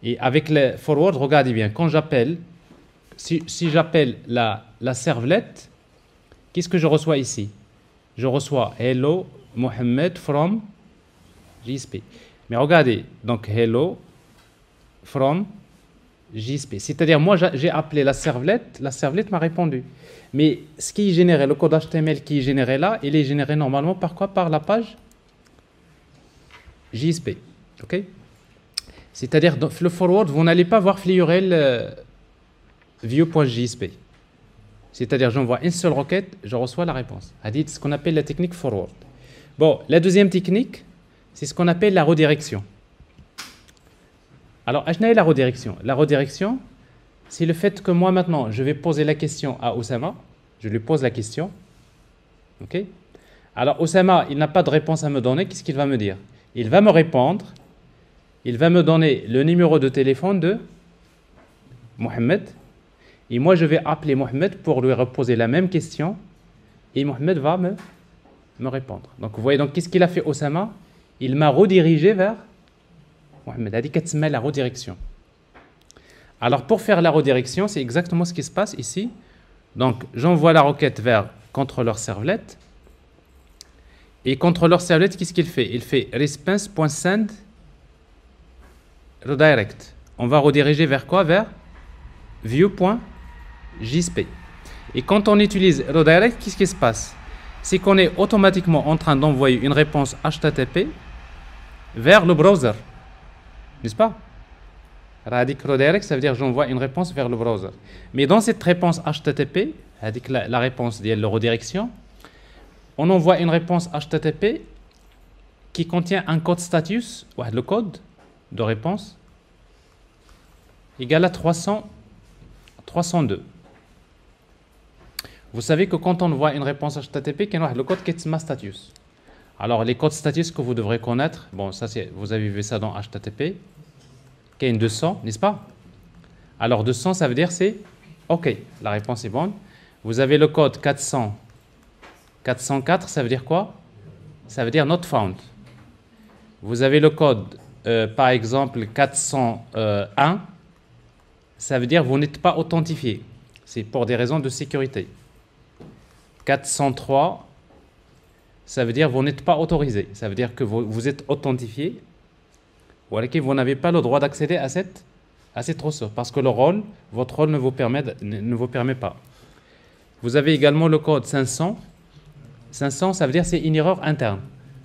Et avec le forward, regardez bien, quand j'appelle, si j'appelle la servlette, qu'est-ce que je reçois ici? Je reçois hello Mohamed from JSP. Mais regardez, donc hello from JSP. C'est-à-dire, moi, j'ai appelé la servlette m'a répondu. Mais ce qui est généré, le code HTML qui est généré là, il est généré normalement par quoi? Par la page JSP. OK? C'est-à-dire, dans le forward, vous n'allez pas voir figurer le view.jsp. C'est-à-dire, j'envoie une seule requête, je reçois la réponse. C'est ce qu'on appelle la technique forward. Bon, la deuxième technique, c'est ce qu'on appelle la redirection. Alors, qu'est-ce que la redirection? La redirection, c'est le fait que moi, maintenant, je vais poser la question à Oussama. Je lui pose la question. OK? Alors, Oussama, il n'a pas de réponse à me donner. Qu'est-ce qu'il va me dire? Il va me répondre. Il va me donner le numéro de téléphone de Mohamed. Et moi, je vais appeler Mohamed pour lui reposer la même question. Et Mohamed va me répondre. Donc, vous voyez, donc, qu'est-ce qu'il a fait, Oussama? Il m'a redirigé vers Mohamed. A dit qu'elle se met la redirection. Alors, pour faire la redirection, c'est exactement ce qui se passe ici. Donc, j'envoie la requête vers contrôleur servlet. Et contrôleur servlet, qu'est-ce qu'il fait? Il fait response.send redirect. On va rediriger vers quoi? Vers view.jsp. Et quand on utilise redirect, qu'est-ce qui se passe? C'est qu'on est automatiquement en train d'envoyer une réponse HTTP vers le browser. N'est-ce pas? Redirect, ça veut dire j'envoie une réponse vers le browser. Mais dans cette réponse HTTP, la réponse de la redirection, on envoie une réponse HTTP qui contient un code status, le code de réponse, égal à 302. Vous savez que quand on envoie une réponse HTTP, il y a le code qui est ma status. Alors, les codes status que vous devrez connaître, bon, ça, vous avez vu ça dans HTTP, qui est 200, n'est-ce pas? Alors, 200, ça veut dire c'est OK, la réponse est bonne. Vous avez le code 400, 404, ça veut dire quoi? Ça veut dire not found. Vous avez le code, par exemple, 401, ça veut dire vous n'êtes pas authentifié. C'est pour des raisons de sécurité. 403, ça veut dire vous n'êtes pas autorisé. Ça veut dire que vous êtes authentifié, ou alors que vous n'avez pas le droit d'accéder à cette Ah, c'est trop sûr, parce que votre rôle ne vous permet pas. Vous avez également le code 500. 500, ça veut dire c'est une erreur interne.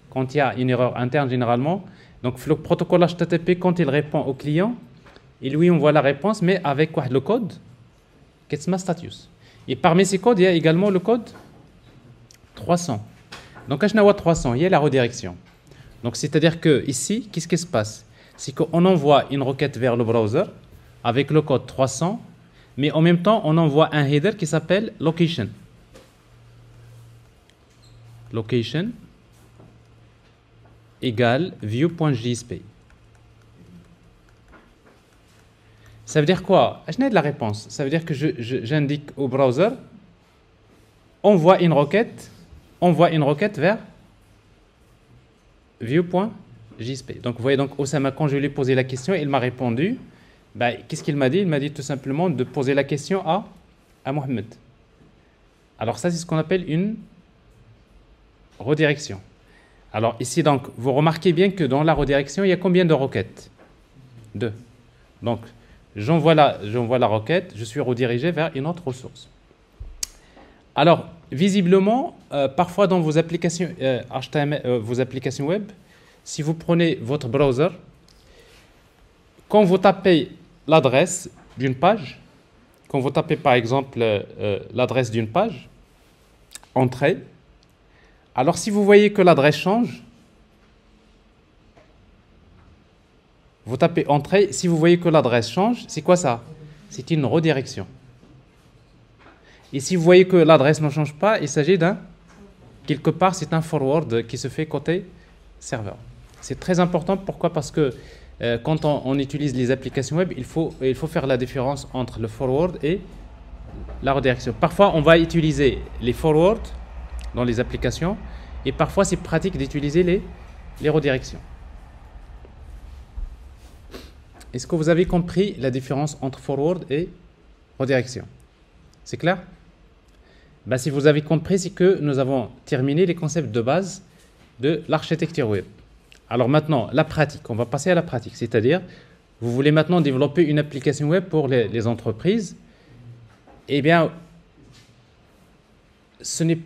Quand il y a une erreur interne, généralement, donc le protocole HTTP, quand il répond au client, il lui envoie la réponse, mais avec quoi? Le code Ketsma Status. Et parmi ces codes, il y a également le code 300. Donc, à 300, il y a la redirection. Donc, c'est-à-dire que ici, qu'est-ce qui se passe? C'est qu'on envoie une requête vers le browser avec le code 300, mais en même temps, on envoie un header qui s'appelle location. Location égale view.jsp. Ça veut dire quoi? Je n'ai de la réponse. Ça veut dire que j'indique au browser, envoie une requête vers view.jsp. Donc vous voyez, donc Osama, quand je lui ai posé la question, il m'a répondu. Ben, qu'est-ce qu'il m'a dit? Il m'a dit tout simplement de poser la question à Mohamed. Alors ça, c'est ce qu'on appelle une redirection. Alors ici, donc, vous remarquez bien que dans la redirection, il y a combien de requêtes? 2. Donc, j'envoie la requête, je suis redirigé vers une autre ressource. Alors, visiblement, parfois dans vos applications HTML, vos applications web, si vous prenez votre browser, quand vous tapez l'adresse d'une page, quand vous tapez par exemple l'adresse d'une page, entrée, alors si vous voyez que l'adresse change, vous tapez entrée, si vous voyez que l'adresse change, c'est quoi ça? C'est une redirection. Et si vous voyez que l'adresse ne change pas, il s'agit quelque part, c'est un forward qui se fait côté serveur. C'est très important, pourquoi? Parce que quand on utilise les applications web, il faut faire la différence entre le forward et la redirection. Parfois, on va utiliser les forwards dans les applications et parfois, c'est pratique d'utiliser les redirections. Est-ce que vous avez compris la différence entre forward et redirection? C'est clair? Ben, si vous avez compris, c'est que nous avons terminé les concepts de base de l'architecture web. Alors maintenant, la pratique, on va passer à la pratique, c'est-à-dire, vous voulez maintenant développer une application web pour les entreprises. Eh bien, ce n'est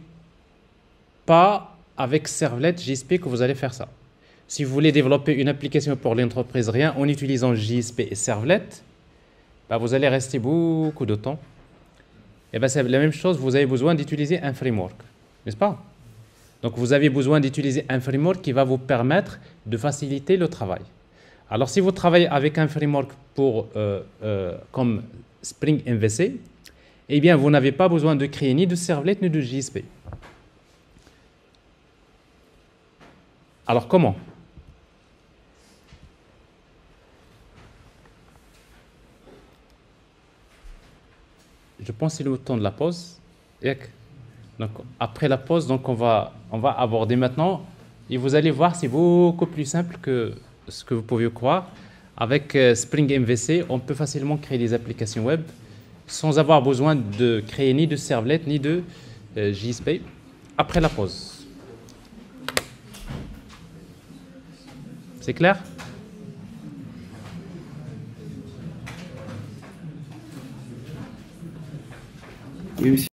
pas avec Servlet JSP que vous allez faire ça. Si vous voulez développer une application pour l'entreprise rien en utilisant JSP et Servlet, ben vous allez rester beaucoup de temps. Et ben c'est la même chose, vous avez besoin d'utiliser un framework, n'est-ce pas? Donc vous avez besoin d'utiliser un framework qui va vous permettre de faciliter le travail. Alors si vous travaillez avec un framework comme Spring MVC, eh bien vous n'avez pas besoin de créer ni de Servlet ni de JSP. Alors comment? Je pense que c'est le temps de la pause. Donc, après la pause, donc on va aborder maintenant. Et vous allez voir, c'est beaucoup plus simple que ce que vous pouviez croire. Avec Spring MVC, on peut facilement créer des applications web sans avoir besoin de créer ni de Servlet ni de JSP. Après la pause. C'est clair? Oui, monsieur.